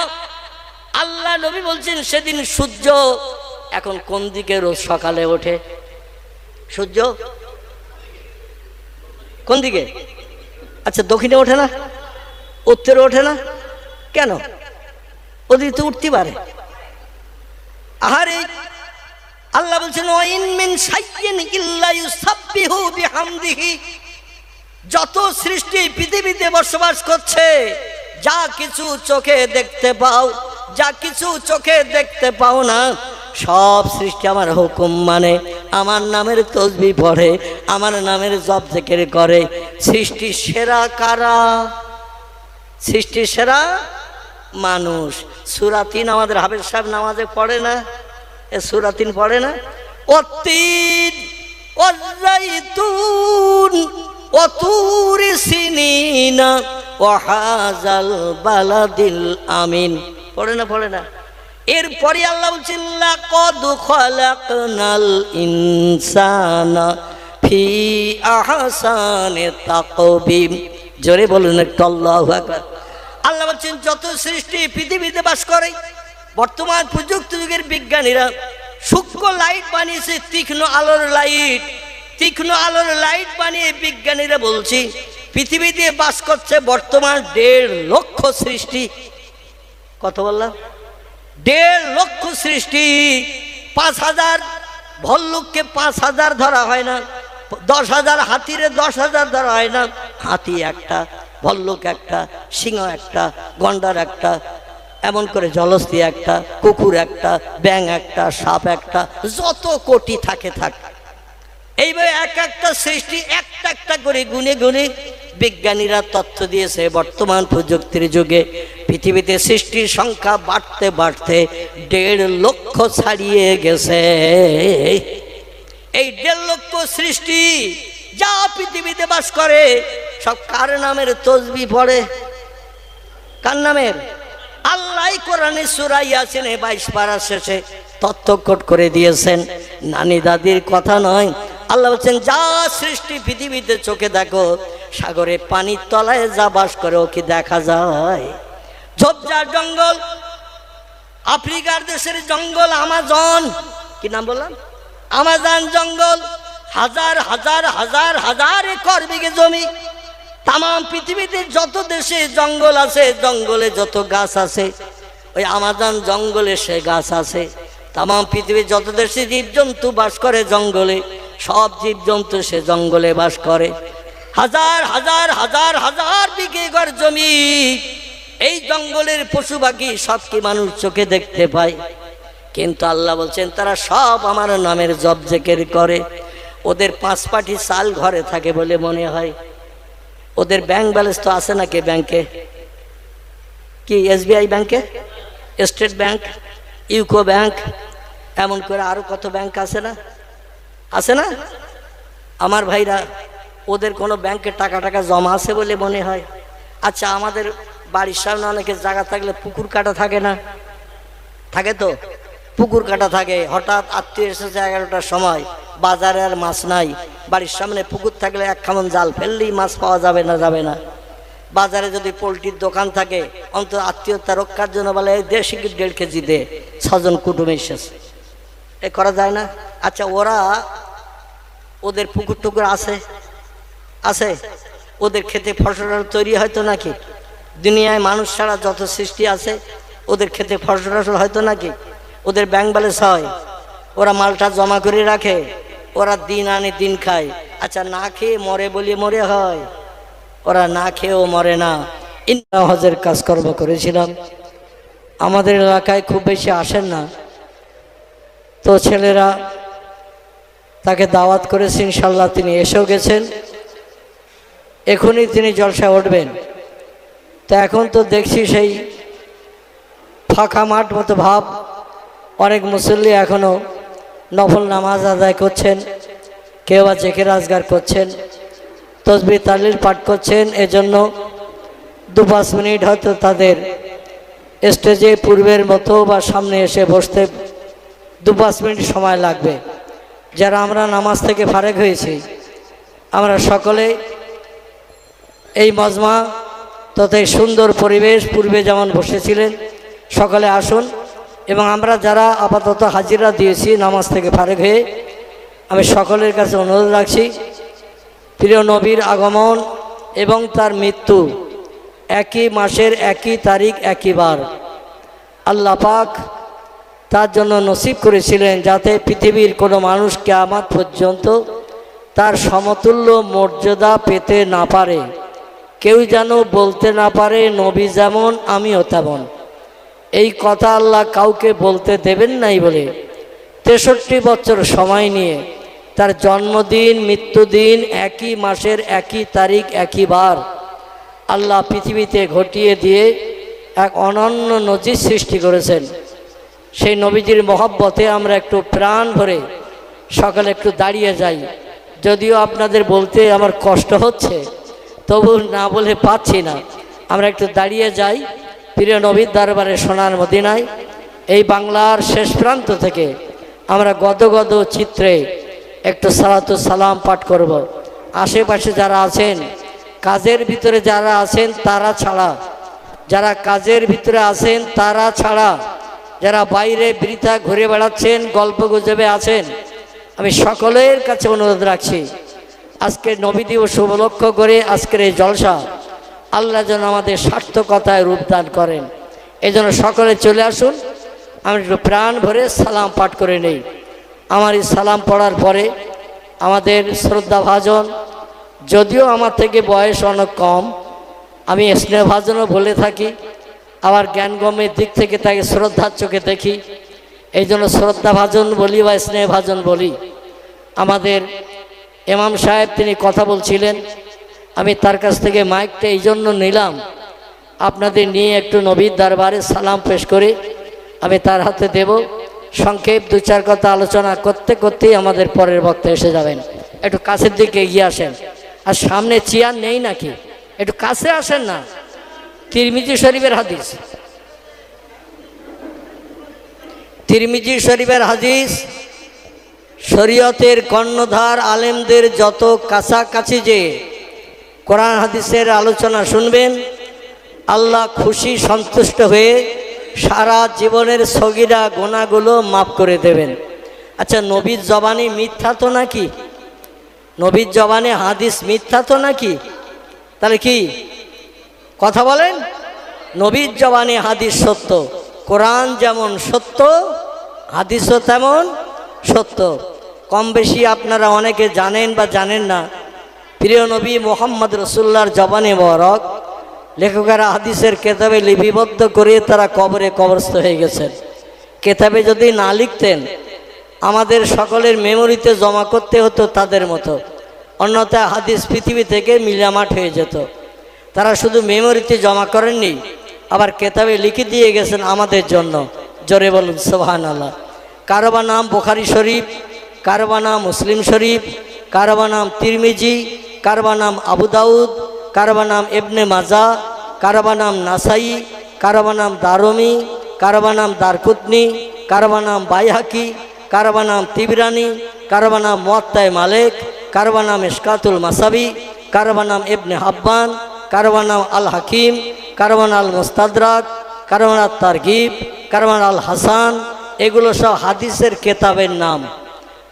আল্লাহ নবী বলছেন সেদিন সূর্য এখন কোন দিকে রোজ সকালে ওঠে? সূর্য কোন দিকে? আচ্ছা, দক্ষিণে ওঠে না, উত্তরে ওঠে না, কেন? ওদিকে তো উঠতে পারে। আহারে আল্লাহ বলছেন, ওয়াইন মিন শাইইন ইল্লা ইউসাব্বিহু বিহামদিহি। যত সৃষ্টি পৃথিবীতে বসবাস করছে, যা কিছু চোখে দেখতে পাও, যা কিছু চোখে দেখতে পাও না, সব সৃষ্টি আমার হুকুম মানে, আমার নামের তসবিহ পড়ে, আমার নামের জপ জিকির করে। সৃষ্টি সেরা কারা? সৃষ্টি সেরা মানুষ। সূরা 3 আমাদের হাফেজ সাহেব নামাজে পড়ে না? এ সূরা 3 পড়ে না? ওয়াত্তিন ওয়াযাইতুন ওয়াতুরি সিনিনা ওয়াহাযাল বালাদিল আমিন। পড়ে না? পড়ে না? এরপরে আল্লাহ বলছেন, লাকাদ খালাকনাল ইনসানা ফি আহসানি তাকবীম। জোরে বলুন একটু আল্লাহু আকবার। আল্লাহ বলছেন, যত সৃষ্টি পৃথিবীতে বাস করে, বর্তমান প্রযুক্তি যুগের বিজ্ঞানীরা সূক্ষ্ম লাইট বানিয়েছে, তীক্ষ্ণ আলোর লাইট। তীক্ষ্ণ আলোর লাইট বানিয়ে বিজ্ঞানীরা বলছে পৃথিবীতে বাস করছে বর্তমান 1.5 লক্ষ সৃষ্টি। কত বললাম? 1.5 লক্ষ সৃষ্টি। 5,000 ভল্লুককে 5,000 ধরা হয় না, 10,000 হাতিরে 10,000 ধরা হয় না। হাতি একটা, ভল্লুক একটা, সিংহ একটা, গন্ডার একটা, এমন করে জলস্থি একটা, কুকুর একটা, ব্যাঙ একটা, সাপ একটা, যত কোটি থাকে থাক। এইভাবে এক একটা সৃষ্টি একটা একটা করে গুনে গুনে বিজ্ঞানীরা তথ্য দিয়েছে, বর্তমান প্রযুক্তির যুগে পৃথিবীতে সৃষ্টির সংখ্যা বাড়তে বাড়তে 1.5 লক্ষ ছাড়িয়ে গেছে। এই 1.5 লক্ষ সৃষ্টি যা পৃথিবীতে বাস করে, সব কার নামের তসবিহ পড়ে? কার নামের? আল্লাহ কোরআনে সূরা ইয়াসিনে 22 পারা শেষে তথ্য কোট করে দিয়েছেন, নানি দাদির কথা নয়। আল্লাহ বলছেন, যা সৃষ্টি পৃথিবীতে চোখে দেখো, সাগরে পানির তলায় যা বাস করে, ও কি দেখা যায়? ঝোপঝাড় জঙ্গল, আফ্রিকার দেশের জঙ্গল আমাজন, কি নাম বললাম? আমাজন জঙ্গল, হাজার হাজার হাজার হাজার একর বিঘে জমি। তাম পৃথিবীতে যত দেশে জঙ্গল আছে, জঙ্গলে যত গাছ আছে, ওই আমাজন জঙ্গলে সে গাছ আছে। তাম পৃথিবীর যত দেশে জীবজন্তু বাস করে জঙ্গলে, সব জীবজন্তু সে জঙ্গলে বাস করে। হাজার হাজার হাজার হাজার বিঘে ঘর জমি, এই জঙ্গলের পশু পাখি সব কি মানুষ চোখে দেখতে পায়? কিন্তু আল্লাহ বলছেন তারা সব আমার নামের জপ জিকির করে। ওদের 5 পাটি চাল ঘরে থাকে বলে মনে হয়। ওদের ব্যাংক ব্যালেন্স তো আছে নাকি ব্যাংকে? কি SBI ব্যাংকে, স্টেট ব্যাংক, ইউকো ব্যাংক, এমন করে আরো কত ব্যাংক আছে না? আছে না আমার ভাইরা? ওদের কোনো ব্যাংকে টাকা জমা আছে বলে মনে হয়। আচ্ছা, আমাদের বাড়ির সামনে অনেকের জায়গা থাকলে পুকুর কাটা থাকে না? থাকে তো, পুকুর কাটা থাকে। হঠাৎ আত্মীয় এসেছে 11টার সময়, বাজারে আর মাছ নাই, বাড়ির সামনে পুকুর থাকলে 1 খামন জাল ফেললেই মাছ পাওয়া যাবে না? যাবে না? বাজারে যদি পোলট্রির দোকান থাকে, অন্তত আত্মীয়তা রক্ষার জন্য বলে 1.5 কেজি দে, 6 জন কুটুম এসেছে, এ করা যায় না? আচ্ছা, ওদের পুকুর টুকুর আছে? আছে। ওদের খেতে ফসল তৈরি হয়তো নাকি? দুনিয়ায় মানুষ ছাড়া যত সৃষ্টি আছে ওদের খেতে ফসল হয়তো নাকি? ওদের ব্যাংক ব্যালেন্স হয়? ওরা মালটা জমা করে রাখে? ওরা দিন আনে দিন খায়? আচ্ছা, না খেয়ে মরে বলি মরে হয়? ওরা না খেয়েও মরে না। হজের কাজকর্ম করেছিলাম, আমাদের এলাকায় খুব বেশি আসেন না, তো ছেলেরা তাকে দাওয়াত করেছে, ইনশাল্লাহ তিনি এসেও গেছেন। এখনই তিনি জলসায় উঠবেন। তো এখন তো দেখছি সেই ফাঁকা মাঠ মতো ভাব। অনেক মুসল্লি এখনও নফল নামাজ আদায় করছেন, কেউ বা জিকির আজগার করছেন, তসবিহ তাহলিল পাঠ করছেন। এজন্য 2-5 মিনিট হয়তো তাদের স্টেজে পূর্বের মতো বা সামনে এসে বসতে 2-5 মিনিট সময় লাগবে। যারা আমরা নামাজ থেকে ফারেক হয়েছি, আমরা সকলে এই মজমা তথা এই সুন্দর পরিবেশ, পূর্বে যেমন বসেছিলেন, সকলে আসুন। এবং আমরা যারা আপাতত হাজিরা দিয়েছি নামাজ থেকে ফারেক হয়ে, আমি সকলের কাছে অনুরোধ রাখছি, প্রিয় নবীর আগমন এবং তার মৃত্যু একই মাসের একই তারিখ একই বার আল্লাহ পাক তার জন্য নসিব করেছিলেন, যাতে পৃথিবীর কোনো মানুষ কিয়ামত পর্যন্ত তার সমতুল্য মর্যাদা পেতে না পারে। কেউ যেন বলতে না পারে নবী যেমন আমিও তেমন। এই কথা আল্লাহ কাউকে বলতে দেবেন নাই বলে 63 বছর সময় নিয়ে তার জন্মদিন মৃত্যুদিন একই মাসের একই তারিখ একই বার আল্লাহ পৃথিবীতে ঘটিয়ে দিয়ে এক অনন্য নজির সৃষ্টি করেছেন। সেই নবীজির মহব্বতে আমরা একটু প্রাণ ভরে সকালে একটু দাঁড়িয়ে যাই। যদিও আপনাদের বলতে আমার কষ্ট হচ্ছে, তবু না বলে পাচ্ছি না। আমরা একটু দাঁড়িয়ে যাই প্রিয় নবীর দরবারে, সোনার মদিনায়। এই বাংলার শেষ প্রান্ত থেকে আমরা গদগদ চিত্রে একটু সালাতু সালাম পাঠ করব। আশেপাশে যারা আছেন, কাজের ভিতরে যারা আছেন তারা ছাড়া, যারা কাজের ভিতরে আছেন তারা ছাড়া, যারা বাইরে বৃথা ঘুরে বেড়াচ্ছেন, গল্প গুজবে আছেন, আমি সকলের কাছে অনুরোধ রাখছি, আজকে নবী দিবস উপলক্ষ করে আজকের এই জলসা আল্লাহ যেন আমাদের সার্থকতায় রূপদান করেন। এই জন্য সকলে চলে আসুন, আমি একটু প্রাণ ভরে সালাম পাঠ করে নেই। আমার এই সালাম পড়ার পরে আমাদের শ্রদ্ধাভাজন, যদিও আমার থেকে বয়স অনেক কম, আমি স্নেহভাজনও বলে থাকি, আবার জ্ঞানগমের দিক থেকে তাকে শ্রদ্ধার চোখে দেখি, এই জন্য শ্রদ্ধাভাজন বলি বা স্নেহভাজন বলি। আমাদের ইমাম সাহেব তিনি কথা বলছিলেন, আমি তার কাছ থেকে মাইকটা এই জন্য নিলাম, আপনাদের নিয়ে একটু নবীর দরবারে সালাম পেশ করে আমি তার হাতে দেব। সংক্ষেপ 2-4 কথা আলোচনা করতে করতেই আমাদের পরের বক্তা এসে যাবেন। একটু কাছের দিকে এগিয়ে আসেন। আর সামনে চেয়ার নেই নাকি? একটু কাছে আসেন না। তিরমিজি শরীফের হাদিস, তিরমিজি শরীফের হাদিস, শরীয়তের কর্ণধার আলেমদের যত কাছাকাছি যে কোরআন হাদিসের আলোচনা শুনবেন, আল্লাহ খুশি সন্তুষ্ট হয়ে সারা জীবনের সগীরা গুনাহগুলো মাফ করে দেবেন। আচ্ছা, নবীর জবানে মিথ্যা তো নাকি? নবীর জবানে হাদিস মিথ্যা তো নাকি? তাহলে কি কথা বলেন? নবীর জবানে হাদিস সত্য। কোরআন যেমন সত্য, হাদিসও তেমন সত্য। কম বেশি আপনারা অনেকে জানেন বা জানেন না, প্রিয় নবী মুহাম্মদ রাসূলুল্লাহর জবানে মোবারক লেখকেরা হাদিসের কেতাবে লিপিবদ্ধ করে তারা কবরে কবরস্থ হয়ে গেছেন। কেতাবে যদি না লিখতেন আমাদের সকলের মেমোরিতে জমা করতে হতো তাদের মতো, অন্যথায় হাদিস পৃথিবী থেকে মিলামাট হয়ে যেত। তারা শুধু মেমোরিতে জমা করেননি, আবার কেতাবে লিখে দিয়ে গেছেন আমাদের জন্য। জোরে বলুন সুবহানাল্লাহ। কারো বা নাম বুখারী শরীফ, কারো বা নাম মুসলিম শরীফ, কারো বা নাম তিরমিজি, কারো বা নাম আবু দাউদ, কারো বা নাম ইবনে মাজা, কারো বা নাম নাসাই, কারো বা নাম দারমি, কারো বা নাম দারকুতনি, কারো বা নাম বাইহাকি, কারো বা নাম তিবরানি, কারো বা নাম মুয়াত্তায়ে মালিক, কারো বা নাম ইশকাতুল মাসাবি, কারো বা নাম ইবনে হাব্বান, কারো বা নাম আল হাকিম, কারো বা নাম আল মুস্তাদরাক, কারো বা নাম তারগিব, কারো বা নাম আল হাসান। এগুলো সব হাদিসের কেতাবের নাম।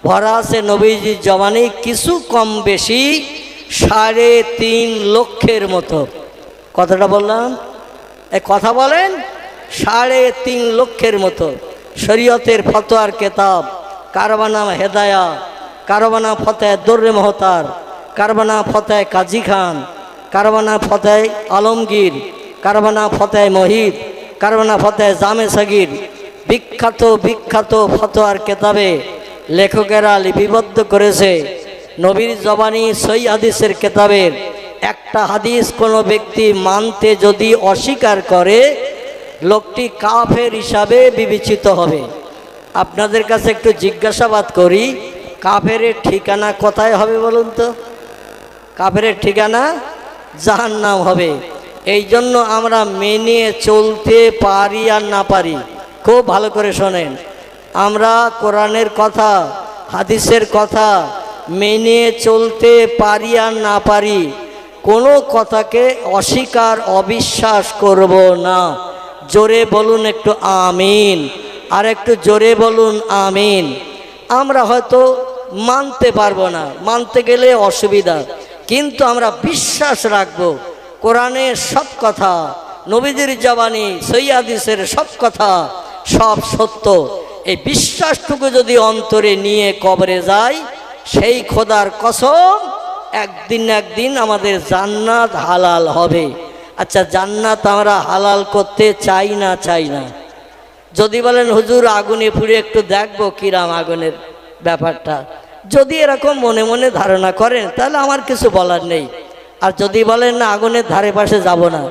ভরা আছে নবীজির জবানে কিছু কম বেশি 3.5 লক্ষের মতো। কতটা বললাম? এ কথা বলেন। 3.5 লক্ষের মতো শরীয়তের ফতোয়ার কেতাব। কারো বা নাম হেদায়া, কারো বা নাম ফতোয়া দুররে মুহতার, কারো বা নাম ফতোয়া কাজী খান, কারো বা নাম ফতোয়া আলমগীর, কারো বা নাম ফতোয়া মহিদ, কারো বা নাম ফতোয়া জামে সগীর। বিখ্যাত বিখ্যাত ফতোয়ার কেতাবে লেখকেরা লিপিবদ্ধ করেছে। নবীর জবানি সহিহ হাদিসের কেতাবের একটা হাদিস কোনো ব্যক্তি মানতে যদি অস্বীকার করে লোকটি কাফের হিসাবে বিবেচিত হবে। আপনাদের কাছে একটু জিজ্ঞাসাবাদ করি, কাফের ঠিকানা কোথায় হবে বলুন তো? কাফের ঠিকানা জাহান্নাম হবে। এই জন্য আমরা মেনে চলতে পারি আর না পারি, খুব ভালো করে শোনেন। আমরা কোরআনের কথা হাদিসের কথা মেনে চলতে পারি আর না পারি, কোনো কথাকে অস্বীকার অবিশ্বাস করব না। জোরে বলুন একটু আমিন, আর একটু জোরে বলুন আমিন। আমরা হয়তো মানতে পারবো না, মানতে গেলে অসুবিধা, কিন্তু আমরা বিশ্বাস রাখব কোরআনের সব কথা, নবীজির জবানি সহিহ হাদিসের সব কথা সব সত্য। এই বিশ্বাসটুকু যদি অন্তরে নিয়ে কবরে যাই, সেই খোদার কসম একদিন না একদিন আমাদের জান্নাত হালাল হবে। আচ্ছা, জান্নাত আমরা হালাল করতে চাই না চাই না? যদি বলেন হুজুর আগুনে পুড়ে একটু দেখবো কিরাম আগুনের ব্যাপারটা, যদি এরকম মনে মনে ধারণা করেন তাহলে আমার কিছু বলার নেই। আর যদি বলেন না আগুনের ধারে পাশে যাব না,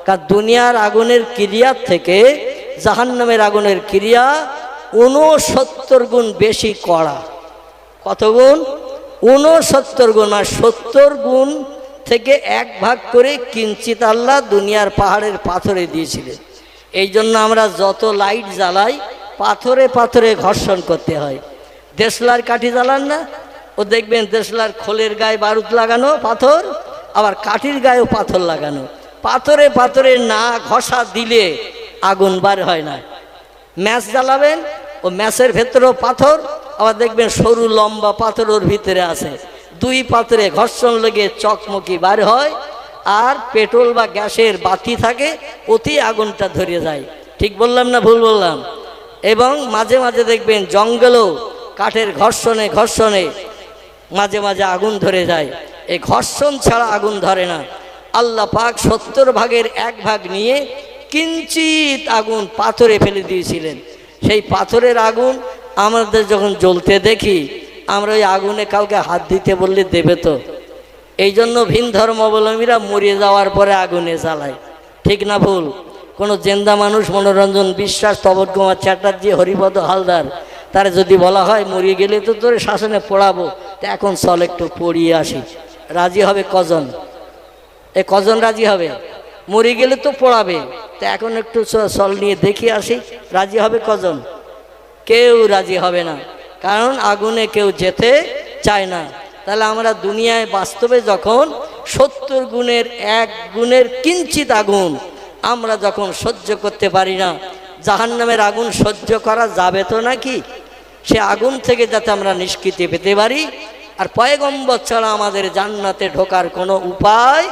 কারণ দুনিয়ার আগুনের ক্রিয়ার থেকে জাহান্নামের আগুনের ক্রিয়া 69 গুণ বেশি কড়া। কত গুণ? 69 গুণ। আর 70 গুণ থেকে 1 ভাগ করে কিঞ্চিত আল্লাহ দুনিয়ার পাহাড়ের পাথরে দিয়েছিলেন। এই জন্য আমরা যত লাইট জ্বালাই পাথরে পাথরে ঘর্ষণ করতে হয়। দেশলার কাঠি জ্বালান না, ও দেখবেন দেশলার খোলের গায়ে বারুদ লাগানো পাথর, আবার কাঠির গায়েও পাথর লাগানো। পাথরে পাথরে না ঘষা দিলে আগুন বার হয় না। ম্যাচ জ্বালাবেন, ও ম্যাচের ভেতরেও পাথর, আবার দেখবেন সরু লম্বা পাথর ওর ভিতরে আছে। দুই পাথরে ঘর্ষণ লেগে চকমকি বার হয়। আর পেট্রোল বা গ্যাসের বাতি থাকে, অতি আগুনটা ধরে যায়। ঠিক বললাম না ভুল বললাম? এবং মাঝে মাঝে দেখবেন জঙ্গলেও কাঠের ঘর্ষণে ঘর্ষণে মাঝে মাঝে আগুন ধরে যায়। এই ঘর্ষণ ছাড়া আগুন ধরে না। আল্লাহ পাক 70 ভাগের 1 ভাগ নিয়ে কিঞ্চিত আগুন পাথরে ফেলে দিয়েছিলেন। সেই পাথরের আগুন আমাদের যখন জ্বলতে দেখি, আমরা ওই আগুনে কাউকে হাত দিতে বললে দেবে তো? এই জন্য ভিন ধর্মাবলম্বীরা মরিয়ে যাওয়ার পরে আগুনে জ্বালায়। ঠিক না ভুল? কোনো জেন্দা মানুষ মনোরঞ্জন বিশ্বাস, তপন কুমার চ্যাটার্জি, হরিপদ হালদার, তারা যদি বলা হয় মরিয়ে গেলে তো তোর শাসনে পড়াবো, তা এখন চল একটু পড়িয়ে আসি, রাজি হবে কজন? কজন রাজি হবে? মরিয়ে গেলে তো পড়াবে, তা এখন একটু চল নিয়ে দেখে আসি, রাজি হবে কজন? কেউ রাজি হবে না, কারণ আগুনে কেউ যেতে চায় না। তাহলে আমরা দুনিয়ায় বাস্তবে যখন 70 গুণের 1 গুণের কিঞ্চিত আগুন আমরা যখন সহ্য করতে পারি না, জাহান্নামের আগুন সহ্য করা যাবে তো নাকি? সে আগুন থেকে যাতে আমরা নিষ্কৃতি পেতে পারি। আর পয়গম্বর ছাড়া আমাদের জান্নাতে ঢোকার কোনো উপায়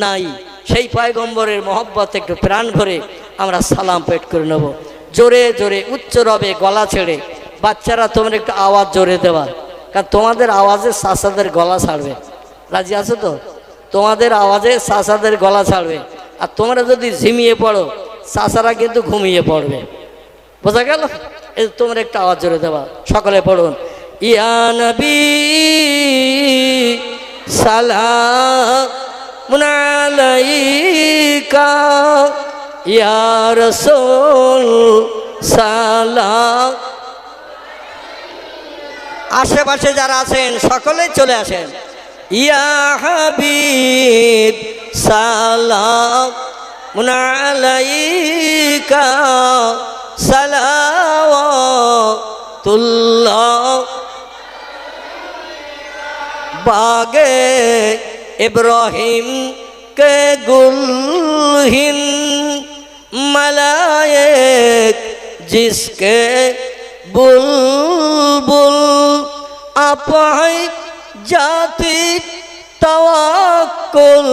নাই। সেই পয়গম্বরের মহব্বত একটু প্রাণ ভরে আমরা সালাম পেট করে নেব, জোরে জোরে উচ্চ রবে গলা ছেড়ে। বাচ্চারা তোমরা একটু আওয়াজ জোরে দেওয়া, কারণ তোমাদের আওয়াজে চাচাদের গলা ছাড়বে। রাজি আছো তো? তোমাদের আওয়াজে চাচাদের গলা ছাড়বে, আর তোমরা যদি ঝিমিয়ে পড়ো চাচারা কিন্তু ঘুমিয়ে পড়বে। বোঝা গেল? এই তোমরা একটা আওয়াজ জোরে দেবা, সকলে পড়ুন, ইয়া নবী সালামুন আলাইকা, ইয়া রাসূল সালাম। আশেপাশে যারা আছেন সকলেই চলে আসেন। ইয়া হাবিব সালামুন আলাইকা, সালাওয়াতুল্লাহ। বাগে ইব্রাহিম কে গুলহিন, মালায়েক জিসকে বুলবুল, আপাই জাতি তাওয়াক্কুল,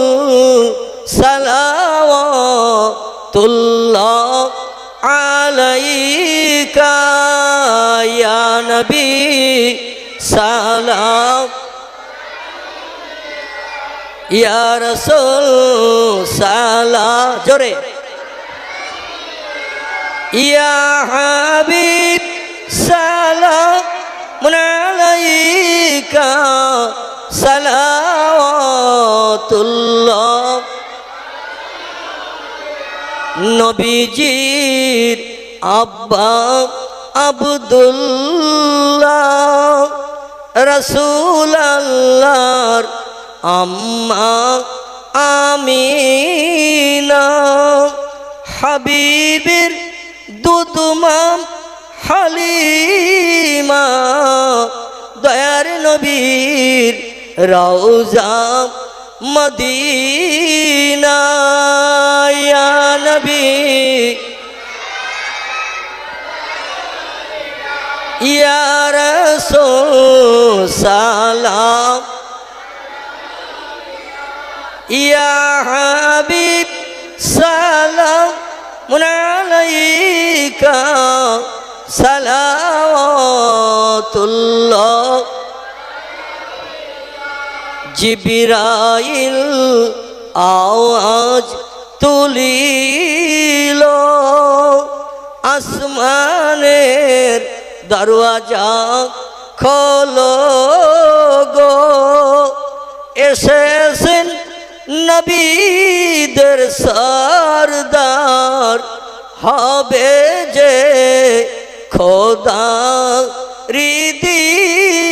সালাওয়াতুল্লাহ আলাইকা, ইয়া নবী সালাম, ইয়া রাসূল সালাম। জোরে, ইয়া হাবিব সালামুন আলাইকা, সালাওয়াতুল্লাহ। নবীজির আব্বা আব্দুল্লাহ, রাসূল আল্লাহর আম্মা আমিনা, হাবিবের দুধমা হালিমা, দয়ার নবীর রওজা মদিনা, ইয়া নবী ইয়া রাসূল সালাম, ইয়া হাবিব সালামুন আলাইকা, সালাওয়াতুল্লাহ। জিবরাইল আওয়াজ তুলিল, আসমানের দরওয়াজা খোলো গো, এসেছেন নবীদের সরদার, হবে যে খোদা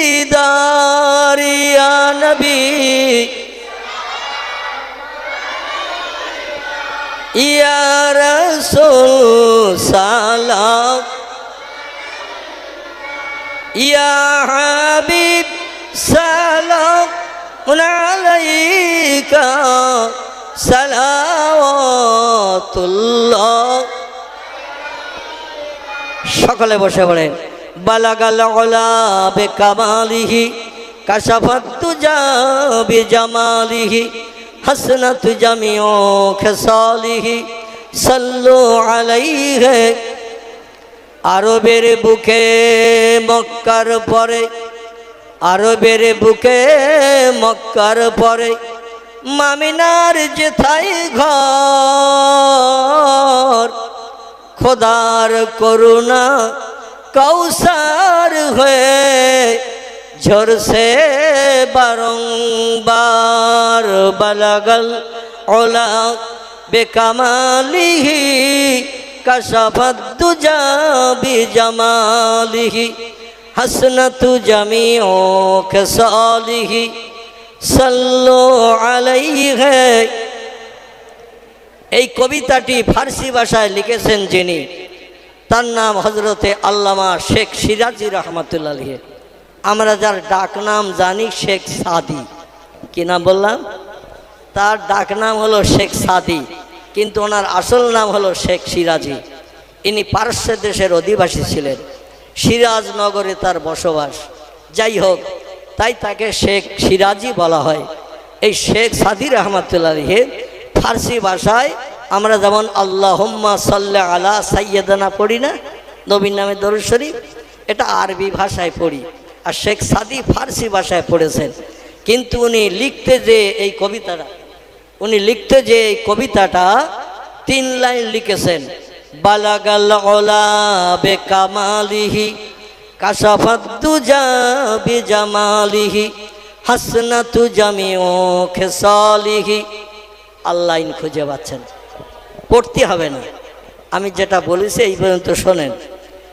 দিদার, ইয়া নবী ইয়া রাসূল সালাম, ইয়া হাবিব সালামুন আলাইকা, সালাওয়াতুল্লাহ। সকলে বসে পড়েন। বালাগাল উলা বিকামালিহি, কাশাফাত তুজা বিজামালিহি, হাসনাত জামিউ খিসালিহি, সাল্লু আলাইহি। আরবের বুকে মক্কার পরে, আরবের বুকে মক্কার পরে, মামিনার যেথায় ঘর, খোদার করুণা কৌসার হয়ে ঝরছে বারংবার। বালাগাল উলা বিকামালিহি, কাশাফাত দুজা বিজামালিহি, হাসনাতু জামিউ খিসালিহি, সাল্লু আলাইহি। এই কবিতাটি ফার্সি ভাষায় লিখেছেন যিনি, তার নাম হজরতে আল্লামা শেখ সিরাজি রহমতুল্লাহ আলাইহি। আমরা যার ডাক নাম জানি শেখ সাদি। কি নাম বললাম? তার ডাক নাম হলো শেখ সাদি, কিন্তু ওনার আসল নাম হলো শেখ সিরাজি। ইনি পারস্য দেশের অধিবাসী ছিলেন, সিরাজনগরে তার বসবাস। যাই হোক, তাই তাকে শেখ সিরাজি বলা হয়। এই শেখ সাদি রহমতুল্লাহ আলাইহি ফার্সি ভাষায় আমরা যেমন আল্লাহুম্মা সাল্লি আলা সাইয়্যিদানা পড়ি না, নবীর নামে দরুদ শরীফ, এটা আরবি ভাষায় পড়ি, আর শেখ সাদি ফার্সি ভাষায় পড়েছেন। কিন্তু উনি লিখতে যে এই কবিতাটা 3 লাইন লিখেছেন। বালাগাল ওলা বেকামালিহি কাশাফাদ্দুজা বিজামালিহি হাসনাতু জামিউ খেসালিহি। আল্লাহ খুঁজে পাচ্ছেন, পড়তে হবে না, আমি যেটা বলেছি এই পর্যন্ত শোনেন।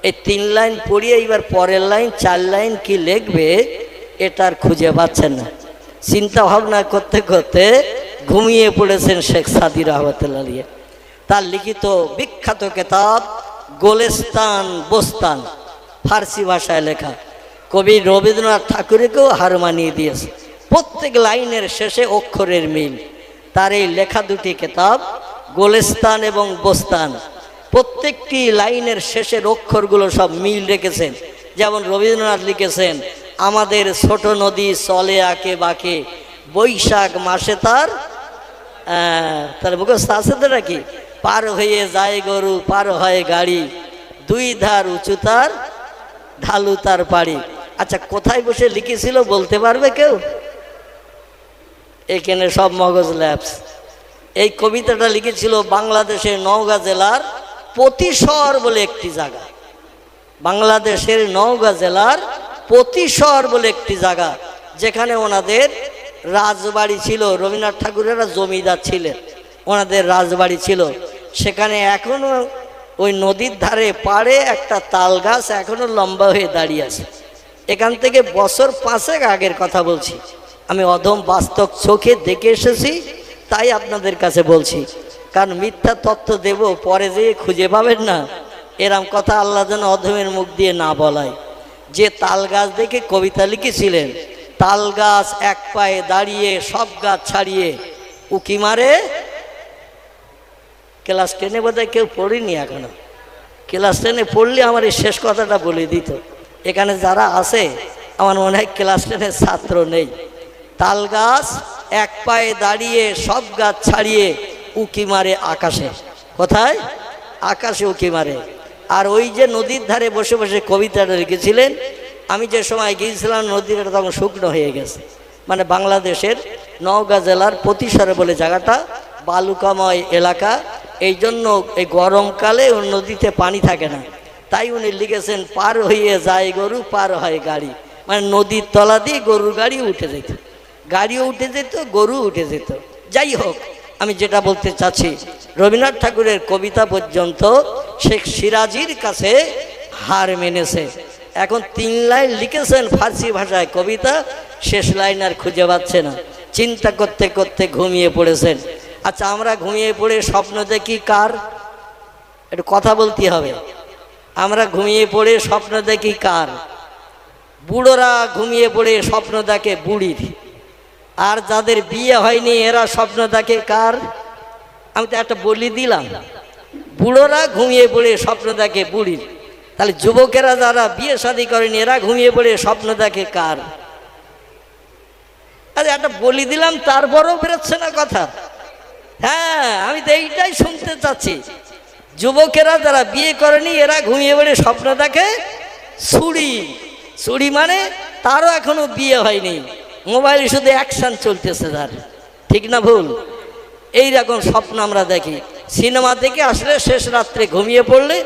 এই 3 লাইন পড়িয়ে এইবার পরের লাইন 4 লাইন কি লিখবে এটার খুঁজে পাচ্ছেন না। চিন্তা ভাবনা করতে করতে ঘুমিয়ে পড়েছেন শেখ সাদি রহমতুল্লাহ। তার লিখিত বিখ্যাত কিতাব গোলেস্তান বোস্তান, ফার্সি ভাষায় লেখা, কবি রবীন্দ্রনাথ ঠাকুরকেও হার মানিয়ে দিয়েছে। প্রত্যেক লাইনের শেষে অক্ষরের মিল। তার এই লেখা দুটি কিতাব গোলেস্তান এবং বোস্তান, প্রত্যেকটি লাইনের শেষের অক্ষরগুলো সব মিল রেখেছেন। যেমন রবীন্দ্রনাথ লিখেছেন, আমাদের ছোট নদী চলে আঁকে বাঁকে, বৈশাখ মাসে তার মুখস্থ আছে তো নাকি, পার হয়ে যায় গরু পার হয় গাড়ি, 2 ধার উঁচু তার ঢালু তার পাড়ি। আচ্ছা, কোথায় বসে লিখেছিল বলতে পারবে কেউ? এখানে সব মগজ ল্যাপস। এই কবিতাটা লিখেছিল বাংলাদেশের নওগাঁ জেলার পতিশর বলে একটি জায়গা। বাংলাদেশের নওগাঁ জেলার পতিশর বলে একটি জায়গা, যেখানে ওনাদের রাজবাড়ি ছিল। রবীন্দ্রনাথ ঠাকুরেরা জমিদার ছিলেন, ওনাদের রাজবাড়ি ছিল সেখানে। এখনো ওই নদীর ধারে পাড়ে একটা তাল গাছ এখনো লম্বা হয়ে দাঁড়িয়ে আছে। এখান থেকে বছর 5 আগের কথা বলছি, আমি অধম বাস্তব চোখে দেখে এসেছি, তাই আপনাদের কাছে বলছি। কারণ মিথ্যা তত্ত্ব দেব পরে যেয়ে খুঁজে পাবেন না, এরম কথা আল্লাহ যেন অধমের মুখ দিয়ে না বলায়। যে তাল গাছ দেখে কবিতা লিখেছিলেন, তাল গাছ এক পায়ে দাঁড়িয়ে সব গাছ ছাড়িয়ে উকি মারে। ক্লাস 10 বোধহয় কেউ পড়িনি এখনো। ক্লাস 10 পড়লে আমার এই শেষ কথাটা বলে দিত। এখানে যারা আছে আমার মনে হয় ক্লাস 10 ছাত্র নেই। তাল গাছ এক পায়ে দাঁড়িয়ে সব গাছ ছাড়িয়ে উকি মারে আকাশে। কোথায়? আকাশে উকি মারে। আর ওই যে নদীর ধারে বসে বসে কবিতাটা লিখেছিলেন, আমি যে সময় গিয়েছিলাম নদীটা তখন শুকনো হয়ে গেছে। মানে বাংলাদেশের নওগাঁ জেলার পতিশর বলে জায়গাটা বালুকাময় এলাকা, এই জন্য এই গরমকালে ওই নদীতে পানি থাকে না। তাই উনি লিখেছেন, পার হয়ে যায় গরু পার হয় গাড়ি। মানে নদীর তলা দিয়ে গরুর গাড়ি উঠে যেত, গাড়িও উঠে যেত, গরু উঠে যেত। যাই হোক, আমি যেটা বলতে চাচ্ছি, রবীন্দ্রনাথ ঠাকুরের কবিতা পর্যন্ত শেখ সিরাজির কাছে হার মেনেছে। এখন 3 লাইন লিখেছেন ফার্সি ভাষায় কবিতা, শেষ লাইন আর খুঁজে পাচ্ছে না। চিন্তা করতে করতে ঘুমিয়ে পড়েছেন। আচ্ছা, আমরা ঘুমিয়ে পড়ে স্বপ্ন দেখি কার? একটু কথা বলতে হবে। আমরা ঘুমিয়ে পড়ে স্বপ্ন দেখি কার? বুড়োরা ঘুমিয়ে পড়ে স্বপ্ন দেখে বুড়ির। আর যাদের বিয়ে হয়নি এরা স্বপ্ন দেখে কার? আমি তো একটা বলি দিলাম, বুড়োরা ঘুমিয়ে পড়ে স্বপ্ন দেখে বুড়ির। তাহলে যুবকেরা যারা বিয়ে শাদী করেনি এরা ঘুমিয়ে পড়ে স্বপ্ন দেখে কার? আরে একটা বলি দিলাম, তারপরও বেরোচ্ছে না কথা। হ্যাঁ, আমি তো এইটাই শুনতে চাচ্ছি। যুবকেরা যারা বিয়ে করেনি এরা ঘুমিয়ে পড়ে স্বপ্ন দেখে ছুরি। ছুরি মানে তারও এখনো বিয়ে হয়নি, মোবাইলে শুধু অ্যাকশন চলতেছে তার। ঠিক না ভুল? এইরকম স্বপ্ন আমরা দেখি। সিনেমা দেখে আসলে শেষ রাত্রে ঘুমিয়ে পড়লে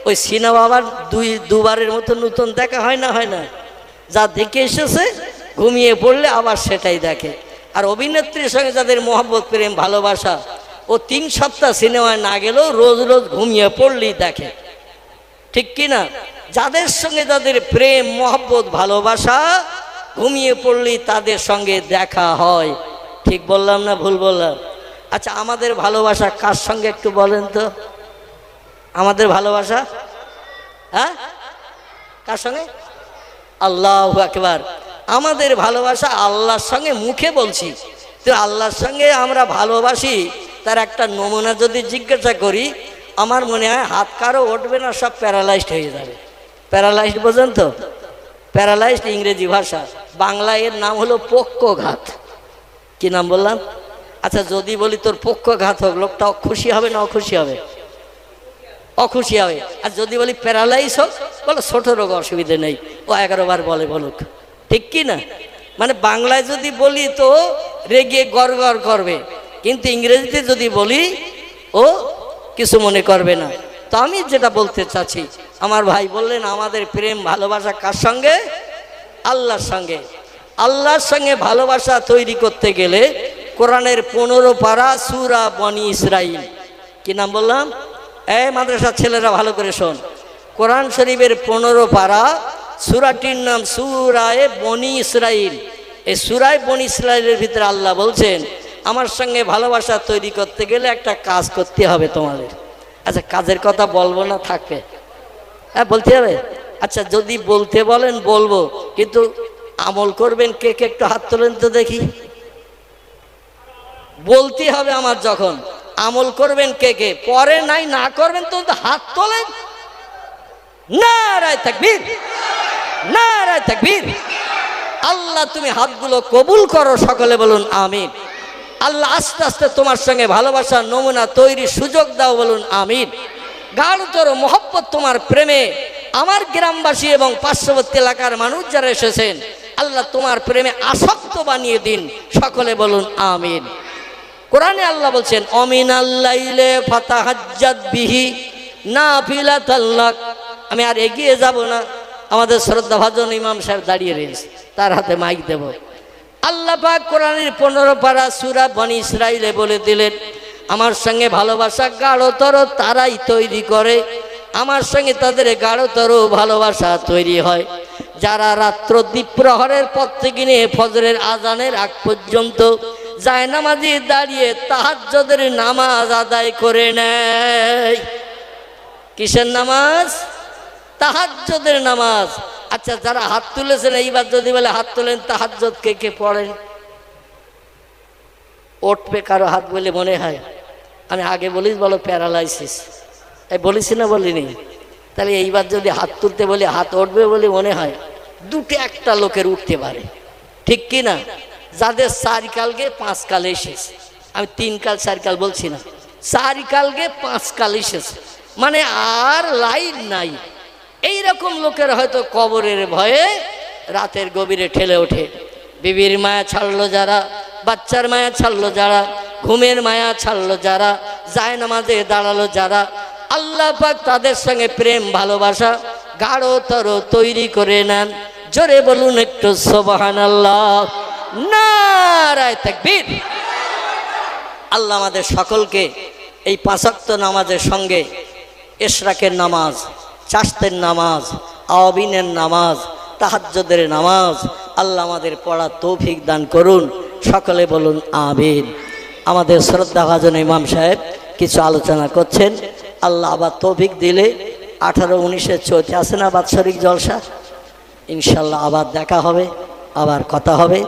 ওই সিনেমা আবার দুবারের মতো নতুন দেখা হয় না? হয় না? যা দেখে এসেছে ঘুমিয়ে পড়লে আবার সেটাই দেখে। আর অভিনেত্রীর সঙ্গে যাদের মহব্বত প্রেম ভালোবাসা, ও 3 সপ্তাহ সিনেমায় না গেলেও রোজ রোজ ঘুমিয়ে পড়লেই দেখে। ঠিক কি না? যাদের সঙ্গে যাদের প্রেম মহব্বত ভালোবাসা, ঘুমিয়ে পড়লেই তাদের সঙ্গে দেখা হয়। ঠিক বললাম না ভুল বললাম? আচ্ছা, আমাদের ভালোবাসা কার সঙ্গে একটু বলেন তো? আমাদের ভালোবাসা হ্যাঁ কার সঙ্গে? আল্লাহু আকবার। আমাদের ভালোবাসা আল্লাহর সঙ্গে মুখে বলছি তো, আল্লাহর সঙ্গে আমরা ভালোবাসি তার একটা নমুনা যদি জিজ্ঞাসা করি, আমার মনে হয় হাত কারো উঠবে না, সব প্যারালাইজড হয়ে যাবে। প্যারালাইজড বোঝেন তো? প্যারালাইজড ইংরেজি ভাষা, বাংলা এর নাম হলো পক্ষঘাত। কি নাম বললাম? আচ্ছা, যদি বলি তোর পক্ষঘাত হোক, লোকটা খুশি হবে না অখুশি হবে? অখুশি হবে। আর যদি বলি প্যারালাইজ হোক, বলো ছোট রোগ, অসুবিধে নেই, ও 11 বার বলে বলুক। ঠিক কি না? মানে বাংলায় যদি বলি তো রেগে গড় গড় করবে, কিন্তু ইংরেজিতে যদি বলি ও কিছু মনে করবে না। তো আমি যেটা বলতে চাচ্ছি, আমার ভাই বললেন আমাদের প্রেম ভালোবাসা কার সঙ্গে? আল্লাহর সঙ্গে। আল্লাহর সঙ্গে ভালোবাসা তৈরি করতে গেলে কোরআনের 15 পারা সূরা বনি ইসরাইল, কি নাম বললাম? মাদ্রাসার ছেলেরা ভালো করে শোন, কোরআন শরীফের 15 পারা, সূরাটির নাম সূরায়ে বনি ইসরাইল। এই সূরায়ে বনি ইসরাইলের ভিতরে আল্লাহ বলছেন আমার সঙ্গে ভালোবাসা তৈরি করতে গেলে একটা কাজ করতে হবে তোমাদের। আচ্ছা, কাজের কথা বলবো না, থাকবে? হ্যাঁ, বলতে হবে। আচ্ছা, যদি বলতে বলেন বলবো, কিন্তু আমল করবেন কে কে? একটু হাত তোলেন তো দেখি। বলতে হবে আমার, যখন আমল করবেন কে কে? পরে নাই না করবেন তো হাত তোলেন। নারায়ে তাকবীর, নারায়ে তাকবীর। আল্লাহ তুমি হাতগুলো কবুল করো, সকলে বলুন আমিন। আল্লাহ আস্তে আস্তে তোমার সঙ্গে ভালোবাসার নমুনা তৈরির সুযোগ দাও, বলুন আমিন। গাঢ়তর মহব্বত তোমার প্রেমে আমার গ্রামবাসী এবং পার্শ্ববর্তী এলাকার মানুষ যারা এসেছেন, আল্লাহ তোমার প্রেমে আসক্ত বানিয়ে দিন, সকলে বলুন আমিন। কোরআনে আল্লাহ বলছেন অমিনাল লাইলে ফাতাহাজ্জাত বিহি নাফিলাতাল লাক। আমি আর এগিয়ে যাব না, আমাদের শ্রদ্ধাভাজন ইমাম সাহেব দাঁড়িয়ে রয়েছে, তার হাতে মাইক দেব। আল্লাহ পাক কোরআনের 15 পারা সূরা বনি ইসরাইলে বলে দিলেন আমার সঙ্গে ভালোবাসা গাঢ়তর তারাই তৈরি করে, আমার সঙ্গে তাদের গাঢ়তর ভালোবাসা তৈরি হয় যারা রাত্র দ্বীপ্রহরের পর থেকে নিয়ে ফজরের আজানের আগ পর্যন্ত জায়নামাজে দাঁড়িয়ে তাহাজ্জুদের নামাজ আদায় করে নেয়। কিসের নামাজ? তাহাজ্জুদের নামাজ। আচ্ছা, যারা হাত তুলেছেন এইবার যদি বলে হাত তোলেন, তাহাজ্জুদ কে কে পড়েন? উঠবে কারো হাত বলে মনে হয়? আমি আগে বলিস বলো প্যারালাইসিস, এই বলিস না বলিনি? তাহলে এইবার যদি হাত তুলতে বলি হাত উঠবে বলে মনে হয়? দুটো একটা লোকের উঠতে পারে, ঠিক কি না? যাদের 4 কালকে 5 কাল এসেছে, আমি 3 কাল 4 কাল বলছি না, 4 কালকে 5 কাল এসেছে, মানে আর লাইন নাই। এইরকম লোকের হয়তো কবরের ভয়ে রাতের গভীরে ঠেলে ওঠে। বিবির মায়া ছাড়লো যারা, বাচ্চার মায়া ছাড়লো যারা, ঘুমের মায়া ছাড়লো যারা, জায়নামাজে দাঁড়ালো যারা, আল্লাহ পাক তাদের সঙ্গে প্রেম ভালোবাসা গাঢ়তর তৈরি করে নেন। জোরে বলুন একটু সুবহানাল্লাহ, নারায়ে তাকবীর। আল্লাহ আমাদের সকলকে এই 5 ওয়াক্ত নামাজের সঙ্গে ইশরাকের নামাজ, চাশতের নামাজ, আওয়াবিনের নামাজ, তাহাজ্জুদের নামাজ আল্লাহ আমাদের পড়ার তৌফিক দান করুন, সকলে বলুন আমিন। আমাদের শ্রদ্ধাভাজন ইমাম সাহেব কিছু আলোচনা করছেন, আল্লাহ আবার তৌফিক দিলে 18-19 চলতে আসে না বাৎসরিক জলসা, ইনশাল্লাহ আবার দেখা হবে, আবার কথা হবে।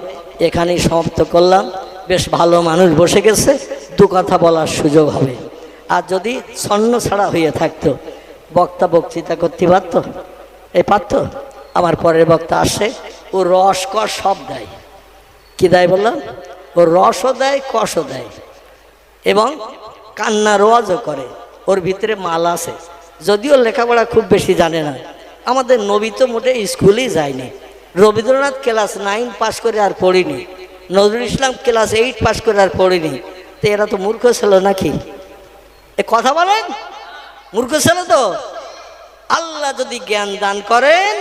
এখানেই সমাপ্ত করলাম। বেশ ভালো মানুষ বসে গেছে, 2 কথা বলার সুযোগ হবে। আর যদি ছন্ন ছাড়া হয়ে থাকতো, বক্তা বক্তৃতা করতে পারতো? এই পারতো? আমার পরের বক্তা আসে, ও রস কষ সব দেয়। কি দেয় বললাম? ও রসও দেয়, কষও দেয়, এবং কান্না রোয়াজও করে। ওর ভিতরে মাল আছে, যদিও লেখাপড়া খুব বেশি জানে না। আমাদের নবী তো মোটে স্কুলেই যায়নি, রবীন্দ্রনাথ ক্লাস 9 পাস করে আর পড়িনি, নজরুল ইসলাম ক্লাস 8 পাস করে আর পড়িনি। তো এরা তো মূর্খ ছিল নাকি? এ কথা বলেন, মূর্খ ছিল তো? আল্লাহ যদি জ্ঞান দান করেন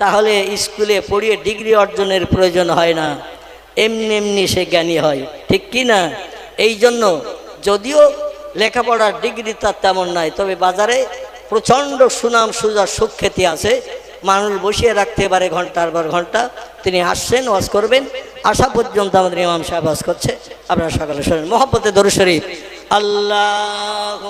তাহলে স্কুলে পড়িয়ে ডিগ্রি অর্জনের প্রয়োজন হয় না, এমনি এমনি সে জ্ঞানী হয়, ঠিক কি না? এই জন্য যদিও লেখাপড়ার ডিগ্রি তার তেমন নাই, তবে বাজারে প্রচণ্ড সুনাম সুজা সুখ্যাতি আছে, মানুষ বসিয়ে রাখতে পারে ঘন্টার পর ঘন্টা। তিনি আসছেন, ওয়াজ করবেন, আসা পর্যন্ত আমাদের ইমাম সাহেব ওয়াজ করছে। আপনারা সকালে শোনেন। মহব্বতে দরুদ শরীফ। আল্লাহ